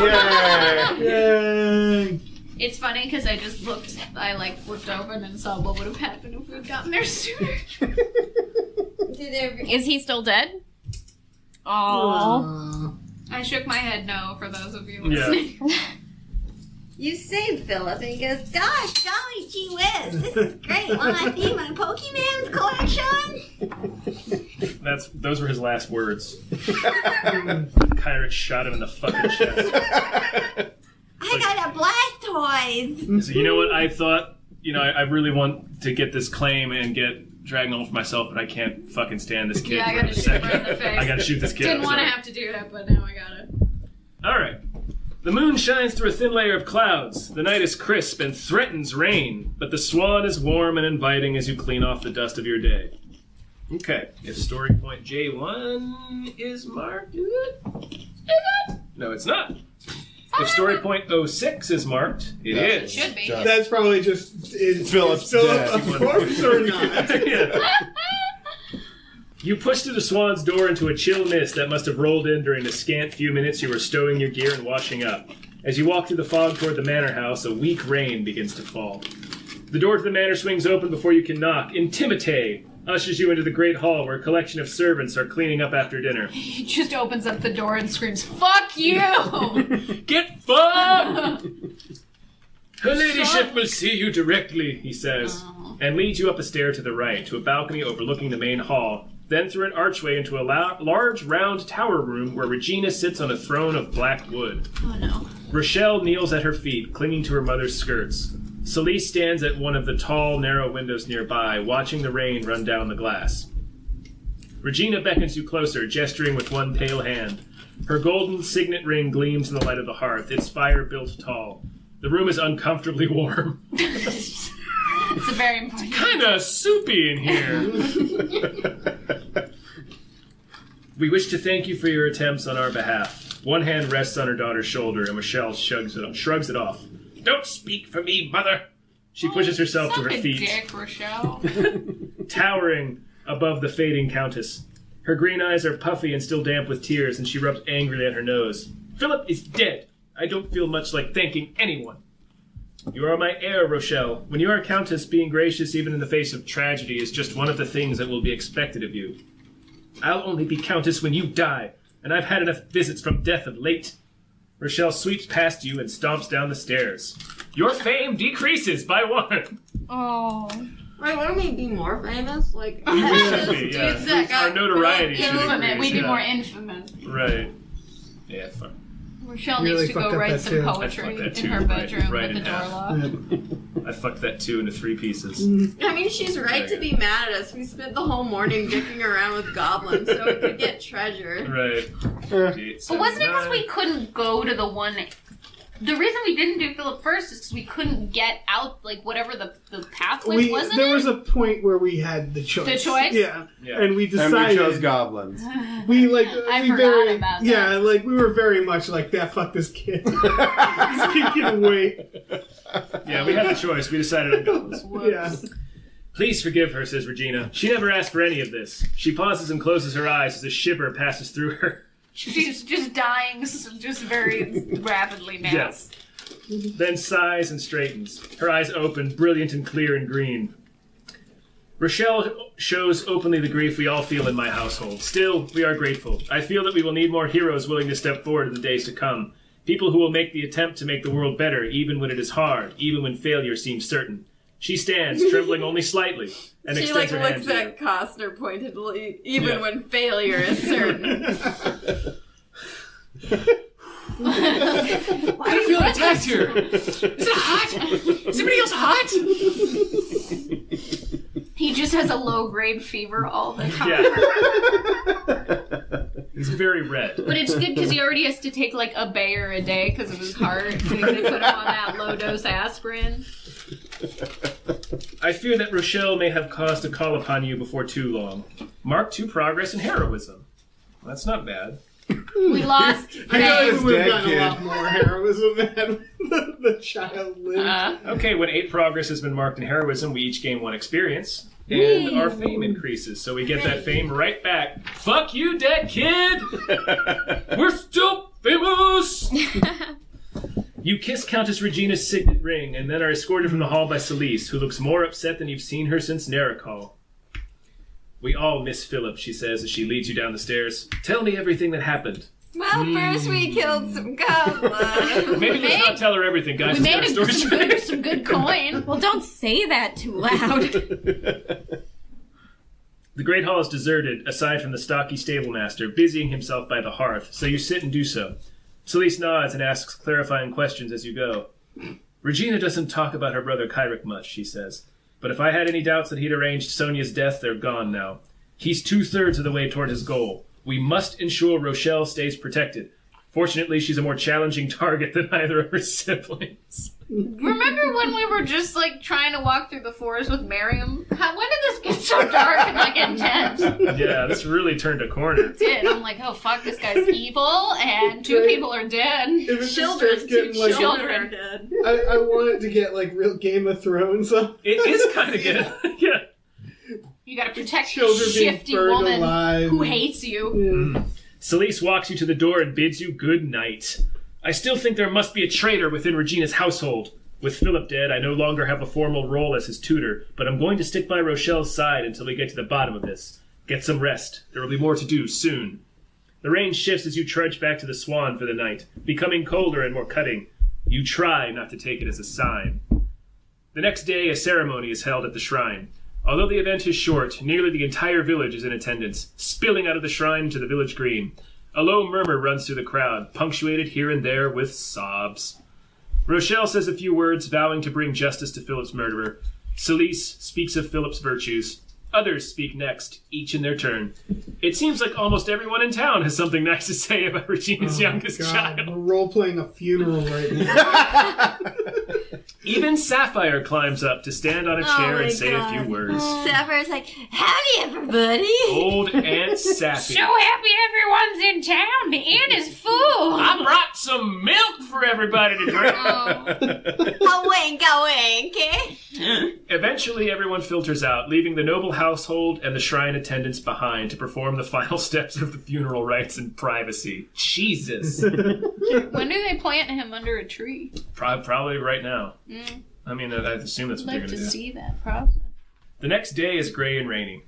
Yay! Yay! It's funny because I just looked, I like flipped open and saw what would have happened if we had gotten there sooner. Is he still dead? Oh. I shook my head no for those of you Yeah. listening. You saved Philip, and he goes, gosh, golly, gee whiz, this is great. Want to see my Pokemon collection? Those were his last words. Kyrick shot him in the fucking chest. I got a Blastoise. So you know what? I thought, I really want to get this claim and get dragged home for myself, but I can't fucking stand this kid. Yeah, I for gotta a shoot second. him right in the face. I gotta shoot this kid. Didn't want to have to do that, but now I got it. Alright. The moon shines through a thin layer of clouds. The night is crisp and threatens rain, but the swan is warm and inviting as you clean off the dust of your day. Okay. If story point J1 is marked, is it? No, it's not. If story point 06 is marked, it is. Should be. Just- That's probably just Philip's dead. a corpse or not? Yeah. You pushed through the swan's door into a chill mist that must have rolled in during the scant few minutes you were stowing your gear and washing up. As you walk through the fog toward the manor house, a weak rain begins to fall. The door to the manor swings open before you can knock. Intimate ushers you into the great hall where a collection of servants are cleaning up after dinner. He just opens up the door and screams, "Fuck you!" Get fucked! Her ladyship will see you directly, he says, and leads you up a stair to the right, to a balcony overlooking the main hall, then through an archway into a large round tower room where Regina sits on a throne of black wood. Oh no. Rochelle kneels at her feet, clinging to her mother's skirts. Celise stands at one of the tall, narrow windows nearby, watching the rain run down the glass. Regina beckons you closer, gesturing with one pale hand. Her golden signet ring gleams in the light of the hearth, its fire built tall. The room is uncomfortably warm. It's a very important. Kinda soupy in here. We wish to thank you for your attempts on our behalf. One hand rests on her daughter's shoulder, and Michelle shrugs it off. Don't speak for me, mother! She pushes herself to her Suck a feet, dick, Rochelle. towering above the fading countess. Her green eyes are puffy and still damp with tears, and she rubs angrily at her nose. Philip is dead. I don't feel much like thanking anyone. You are my heir, Rochelle. When you are a countess, being gracious even in the face of tragedy is just one of the things that will be expected of you. I'll only be countess when you die, and I've had enough visits from death of late. Rochelle sweeps past you and stomps down the stairs. Your fame decreases by one. Oh. Wait, wouldn't we be more famous? Like, We should be, yeah. Dudes that got Our notoriety should infamous. increase. We'd be yeah. more infamous. Right. Yeah, fuck. Rochelle You needs really to go fucked up write that some too. I poetry fucked that in too, her right- bedroom right with in the door half. locked. I fucked that two into 3 pieces. I mean, she's right to be mad at us. We spent the whole morning dicking around with goblins so we could get treasure. Right. But wasn't it because we couldn't go to the one... The reason we didn't do Philip first is because we couldn't get out, like, whatever the pathway wasn't There it? was a point where we had the choice. The choice? Yeah. Yeah. And we And decided. we chose goblins. We I we forgot very, about that. Yeah, like we were very much like that. Fuck this kid. He's kicking away. Yeah, we had the choice. We decided on goblins. Yeah. Please forgive her, says Regina. She never asked for any of this. She pauses and closes her eyes as a shiver passes through her. She's just dying just very rapidly now. Yes. Then sighs and straightens. Her eyes open, brilliant and clear and green. Rochelle shows openly the grief we all feel in my household. Still, we are grateful. I feel that we will need more heroes willing to step forward in the days to come. People who will make the attempt to make the world better, even when it is hard, even when failure seems certain. She stands, trembling only slightly, and She extends her hand looks to you. at Costner pointedly, even Yeah. when failure is certain. I feel attacked here. Is it hot? Is anybody else hot? He just has a low-grade fever all the time. Yeah. He's very red. But it's good because he already has to take like a Bayer a day because of his heart. So they put him on that low-dose aspirin. I fear that Rochelle may have cause to call upon you before too long. Mark 2 progress in heroism. Well, that's not bad. We lost. I know This we would have dead gotten kid. a lot more heroism had the child lived. Okay, when 8 progress has been marked in heroism, we each gain 1 experience. And our fame increases, so we get that fame right back. Fuck you, dead kid! We're still famous! You kiss Countess Regina's signet ring, and then are escorted from the hall by Celise, who looks more upset than you've seen her since Naricol. We all miss Philip, she says as she leads you down the stairs. Tell me everything that happened. Well, first we killed some goblins. Maybe let's not tell her everything, guys. We Let's made get our him stories some good coin. Well, don't say that too loud. The Great Hall is deserted, aside from the stocky stablemaster, busying himself by the hearth, so you sit and do so. Celise nods and asks clarifying questions as you go. Regina doesn't talk about her brother Kyric much, she says. But if I had any doubts that he'd arranged Sonia's death, they're gone now. He's 2/3 of the way toward his goal. We must ensure Rochelle stays protected. Fortunately, she's a more challenging target than either of her siblings. Remember when we were just like trying to walk through the forest with Miriam? When did this get so dark and like intense? Yeah, this really turned a corner. It did. I'm like, oh fuck, this guy's evil, and 2 people are dead. If it just starts getting like, Children. are dead. I want it to get like real Game of Thrones. It is kind of good. Yeah. You gotta protect the Children being shifty burned woman alive. who hates you. Yeah. Celise walks you to the door and bids you good night. I still think there must be a traitor within Regina's household. With Philip dead, I no longer have a formal role as his tutor, but I'm going to stick by Rochelle's side until we get to the bottom of this. Get some rest. There will be more to do soon. The rain shifts as you trudge back to the Swan for the night, becoming colder and more cutting. You try not to take it as a sign. The next day, a ceremony is held at the shrine. Although the event is short, nearly the entire village is in attendance, spilling out of the shrine to the village green. A low murmur runs through the crowd, punctuated here and there with sobs. Rochelle says a few words, vowing to bring justice to Philip's murderer. Celise speaks of Philip's virtues. Others speak next, each in their turn. It seems like almost everyone in town has something nice to say about Regina's youngest child. We're role-playing a funeral right now. Even Sapphire climbs up to stand on a chair my and say God. a few words. Sapphire's like, howdy, everybody. Old Aunt Sappy. So happy everyone's in town. The inn is full. I brought some milk for everybody to drink. A wink, eh? Eventually, everyone filters out, leaving the noble household and the shrine attendants behind to perform the final steps of the funeral rites in privacy. Jesus. When do they plant him under a tree? Probably right now. I mean, I assume that's I'd what they're like going to to do. see that process. The next day is gray and rainy.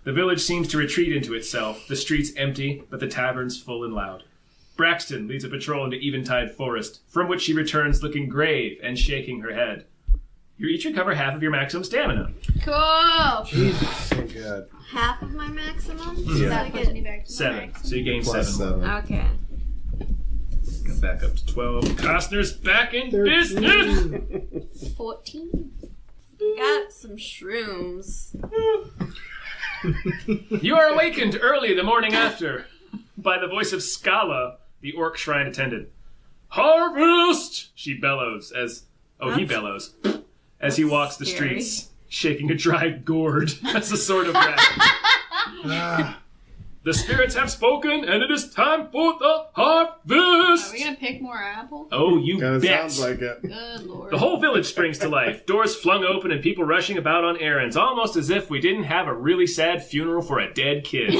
The village seems to retreat into itself, the streets empty, but the taverns full and loud. Braxton leads a patrol into Eventide Forest, from which she returns looking grave and shaking her head. You each recover half of your maximum stamina. Cool. Jesus, so good. Half of my maximum? Yeah. That Puts me good? back to my 7. max. So you gain Plus 7. 7. Okay. Go back up to 12. Costner's back in 13. business! 14. Got some shrooms. You are awakened early the morning after by the voice of Scala, the orc shrine attendant. Harvest! She bellows as... Oh, he That's- bellows. As he walks the scary. streets, shaking a dry gourd. That's a sort of rap. The spirits have spoken, and it is time for the harvest! Are we gonna pick more apple? Oh, you Kind of bet! sounds like it. Good lord. The whole village springs to life, doors flung open and people rushing about on errands, almost as if we didn't have a really sad funeral for a dead kid.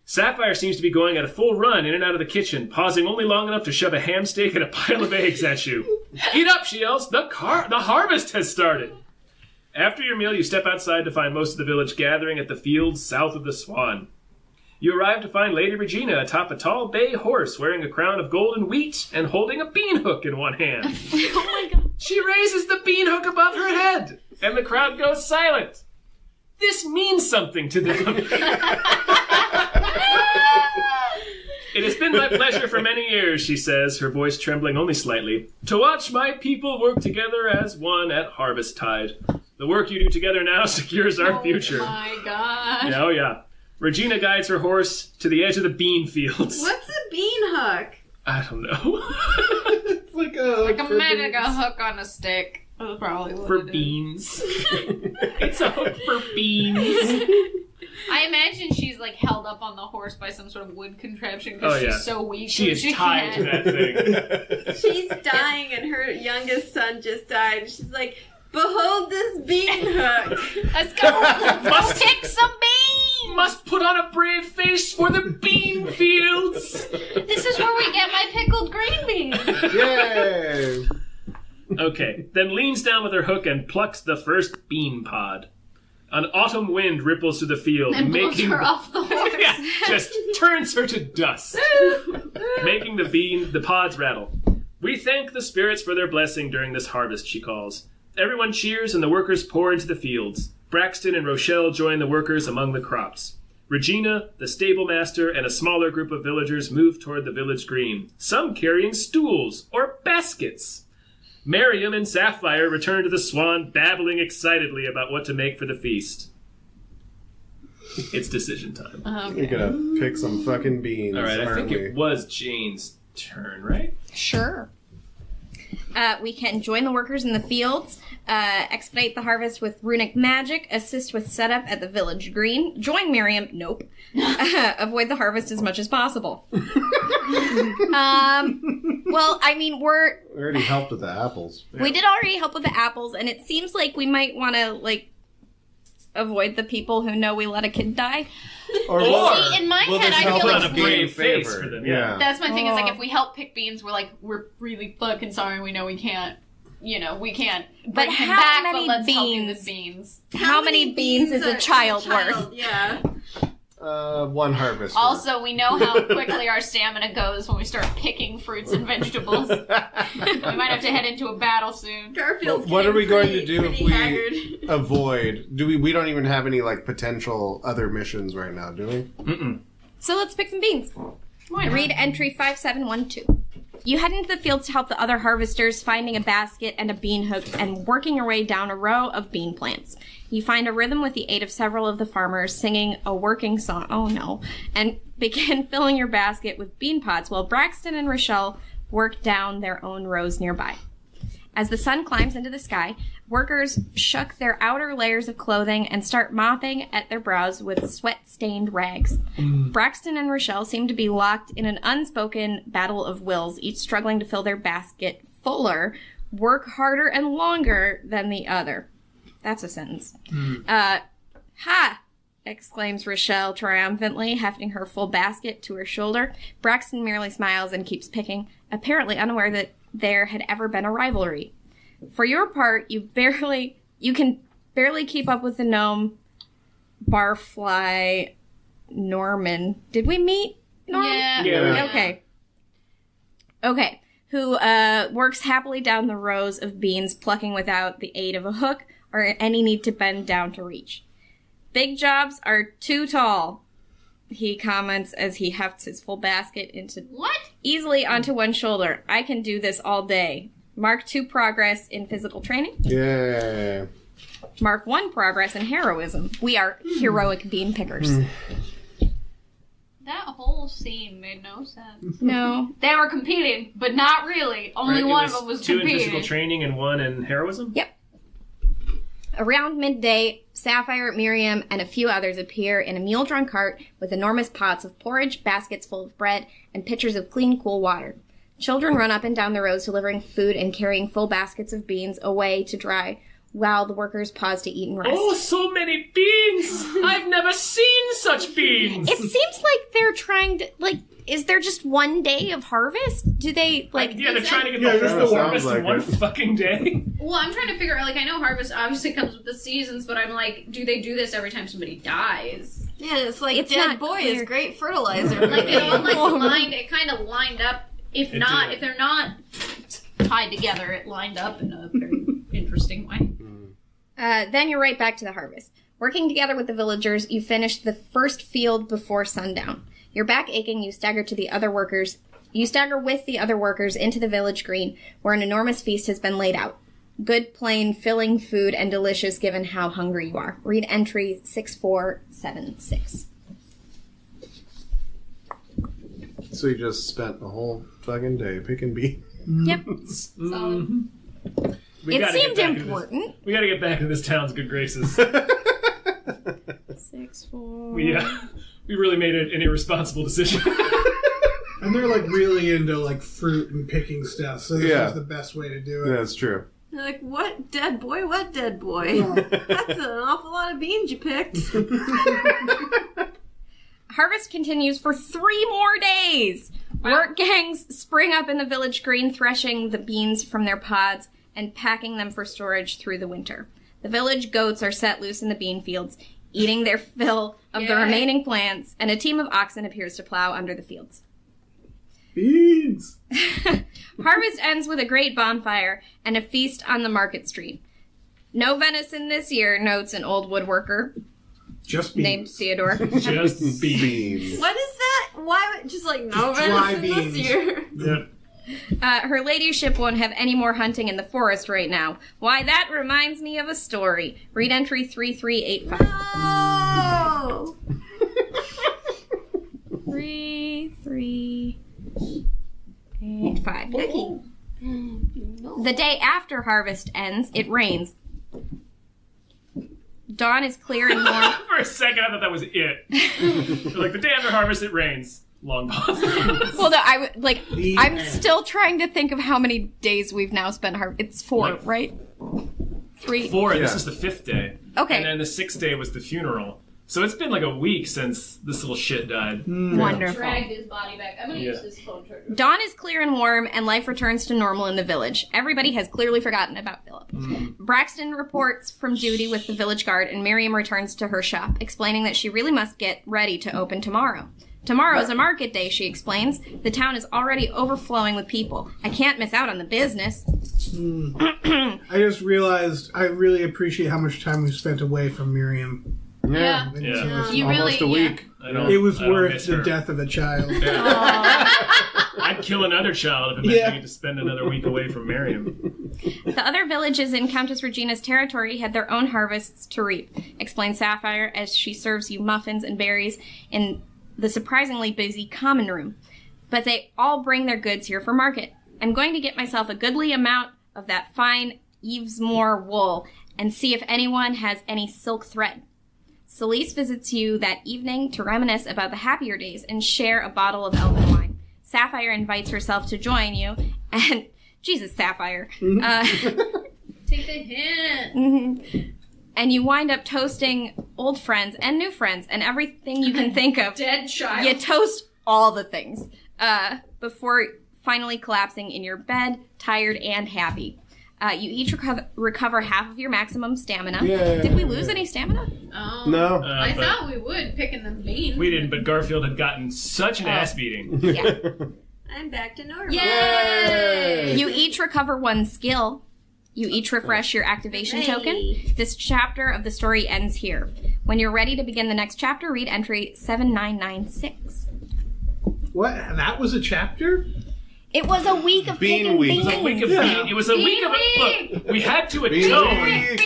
Sapphire seems to be going at a full run in and out of the kitchen, pausing only long enough to shove a ham steak and a pile of eggs at you. Eat up, she yells. The harvest has started. After your meal, you step outside to find most of the village gathering at the fields south of the Swan. You arrive to find Lady Regina atop a tall bay horse wearing a crown of golden wheat and holding a bean hook in one hand. Oh my god. She raises the bean hook above her head, and the crowd goes silent. This means something to them. It has been my pleasure for many years, she says, her voice trembling only slightly, to watch my people work together as one at harvest tide. The work you do together now secures our future. Oh my god. Oh, yeah. Regina guides her horse to the edge of the bean fields. What's a bean hook? I don't know. It's like a Like a hook on a stick. That's probably what For it is. beans. It's a hook for beans. I imagine she's like held up on the horse by some sort of wood contraption because Oh, yeah. she's so weak. She is tied to that thing. She's dying and her youngest son just died. She's like, behold this bean hook. Let's go. Let's go pick some beans. Must put on a brave face for the bean fields. This is where we get my pickled green beans. Yay! Okay, then leans down with her hook and plucks the first bean pod. An autumn wind ripples through the field, And blows making her off the horse. yeah, just turns her to dust, making the pods rattle. We thank the spirits for their blessing during this harvest, she calls. Everyone cheers and the workers pour into the fields. Braxton and Rochelle join the workers among the crops. Regina, the stable master, and a smaller group of villagers move toward the village green, some carrying stools or baskets. Miriam and Sapphire return to the Swan, babbling excitedly about what to make for the feast. It's decision time. We're gonna pick some fucking beans. All right, I aren't think we? it was Jane's turn, right? Sure. We can join the workers in the fields, expedite the harvest with runic magic, assist with setup at the village green, join Miriam, nope, avoid the harvest as much as possible. Well, I mean, We already helped with the apples. we did already help with the apples, and it seems like we might want to, like, avoid the people who know we let a kid die. Or See, in my will head, this I help feel Put like on a brave face for them, yeah. that's my thing. Is like Oh. if we help pick beans, we're really fucking sorry. We know we can't. We can't But bring him how back. many But let's help you beans? with beans. How many beans is a child worth? Yeah. One harvest. Also, we know how quickly our stamina goes when we start picking fruits and vegetables. We might have to head into a battle soon. Garfield's What are we getting going to do if pretty we haggard. avoid? We don't even have any like potential other missions right now, do we? Mm-mm. So let's pick some beans. Why not? Read entry 5712. You head into the fields to help the other harvesters, finding a basket and a bean hook and working your way down a row of bean plants. You find a rhythm with the aid of several of the farmers singing a working song, oh no, and begin filling your basket with bean pods while Braxton and Rochelle work down their own rows nearby. As the sun climbs into the sky, workers shuck their outer layers of clothing and start mopping at their brows with sweat-stained rags. Braxton and Rochelle seem to be locked in an unspoken battle of wills, each struggling to fill their basket fuller, work harder and longer than the other. That's a sentence. Ha! Exclaims Rochelle triumphantly, hefting her full basket to her shoulder. Braxton merely smiles and keeps picking, apparently unaware that there had ever been a rivalry. For your part, you can barely keep up with the gnome Barfly Norman. Did we meet Norman? Yeah. Okay. Who works happily down the rows of beans, plucking without the aid of a hook or any need to bend down to reach. Big jobs are too tall, he comments as he hefts his full basket easily onto one shoulder. I can do this all day. Mark 2 progress in physical training. Yeah. Mark 1 progress in heroism. We are heroic bean pickers. That whole scene made no sense. No. They were competing, but not really. Only Right, it one of them was 2 in competing. physical training and 1 in heroism? Yep. Around midday, Sapphire, Miriam, and a few others appear in a mule-drawn cart with enormous pots of porridge, baskets full of bread, and pitchers of clean, cool water. Children run up and down the rows delivering food and carrying full baskets of beans away to dry, while the workers pause to eat and rest. Oh, so many beans! I've never seen such beans! It seems like they're trying to, like, is there just one day of harvest? Do they, like... Yeah, they're trying to get Yeah, the just whole the harvest sounds in like one it. fucking day. Well, I'm trying to figure out, like, I know harvest obviously comes with the seasons, but I'm like, do they do this every time somebody dies? Yeah, it's like It's dead not boy clear. is great fertilizer. Like, it all, like, it kind of lined up. If It not, did. if they're not tied together, it lined up in a very interesting way. Then you're right back to the harvest. Working together with the villagers, you finish the first field before sundown. Your back aching, you stagger with the other workers into the village green, where an enormous feast has been laid out. Good, plain, filling food and delicious given how hungry you are. Read entry 6476. So you just spent the whole fucking day picking beans. Yep. Solid. We It gotta get seemed back into important. we gotta get back into this town's good graces. 6, 4. we really made an irresponsible decision. And they're like really into like fruit and picking stuff, so this Yeah. was the best way to do it. That's true. They're like, what dead boy? What dead boy? That's an awful lot of beans you picked. Harvest continues for 3 more days. Work gangs spring up in the village green, threshing the beans from their pods and packing them for storage through the winter. The village goats are set loose in the bean fields, eating their fill of the Yay. remaining plants, and a team of oxen appears to plow under the fields. Beans! Harvest ends with a great bonfire and a feast on the market street. No venison this year, notes an old woodworker Just named beans. Theodore. Just beans. Beans. What is that? Why would just like no Dry venison this beans. year? Yep. Her ladyship won't have any more hunting in the forest right now. Why, that reminds me of a story. Read entry 3385. Oh! 3385. The day after harvest ends, it rains. Dawn is clear and warm. For a second, I thought that was it. Like the day after harvest, it rains. Long pause. Well, no, I'm end. still trying to think of how many days we've now spent harvest. It's 4, Like- right? 3. 4, and this Yeah. is the 5th day. Okay. And then the 6th day was the funeral. So it's been like a week since this little shit died. Wonderful. Dragged his body back. I'm gonna Yeah. use this phone charger. Dawn is clear and warm, and life returns to normal in the village. Everybody has clearly forgotten about Philip. Braxton reports from duty with the village guard, and Miriam returns to her shop, explaining that she really must get ready to open tomorrow. Tomorrow is a market day, she explains. The town is already overflowing with people. I can't miss out on the business. I just realized I really appreciate how much time we spent away from Miriam. Yeah. Yeah. You Almost really, a week. I don't, It was I don't worth miss the her. death of a child. I'd kill another child if it meant Yeah. I get to spend another week away from Miriam. The other villages in Countess Regina's territory had their own harvests to reap, explains Sapphire as she serves you muffins and berries in the surprisingly busy common room. But they all bring their goods here for market. I'm going to get myself a goodly amount of that fine Evesmore wool and see if anyone has any silk thread. Celeste visits you that evening to reminisce about the happier days and share a bottle of elven wine. Sapphire invites herself to join you, and Jesus, Sapphire. take the hint. And you wind up toasting old friends and new friends and everything you can think of. Dead child. You toast all the things before finally collapsing in your bed, tired and happy. You each recover half of your maximum stamina. Yay. Did we lose any stamina? Oh. No. I but thought we would, picking the beans. we didn't, but Garfield had gotten such an ass beating. Yeah. I'm back to normal. Yay! You each recover 1 skill. You each refresh your activation Hooray. token. This chapter of the story ends here. When you're ready to begin the next chapter, read entry 7996. What? That was a chapter? It was a week of Bean picking week. beans. It was a week of Yeah. it was a week of Bean look. We had to Bean atone. week.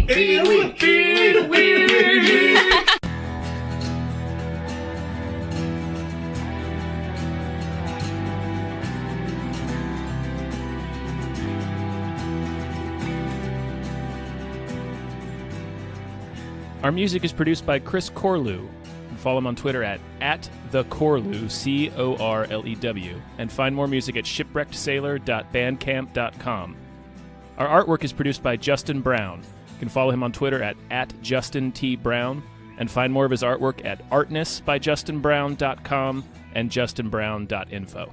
Bean week. Bean week. Our music is produced by Chris Corlew. Follow him on Twitter at @thecorlew, Corlew, and find more music at shipwreckedsailor.bandcamp.com. Our artwork is produced by Justin Brown. You can follow him on Twitter at @JustinTBrown, and find more of his artwork at artnessbyjustinbrown.com and justinbrown.info.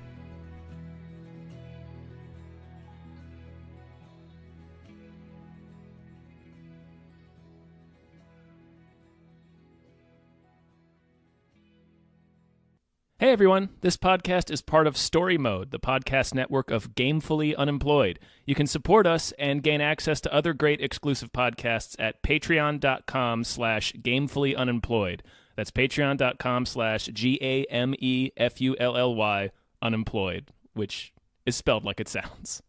Hey everyone, this podcast is part of Story Mode, the podcast network of Gamefully Unemployed. You can support us and gain access to other great exclusive podcasts at patreon.com/gamefullyunemployed. That's patreon.com/GAMEFULLY unemployed, which is spelled like it sounds.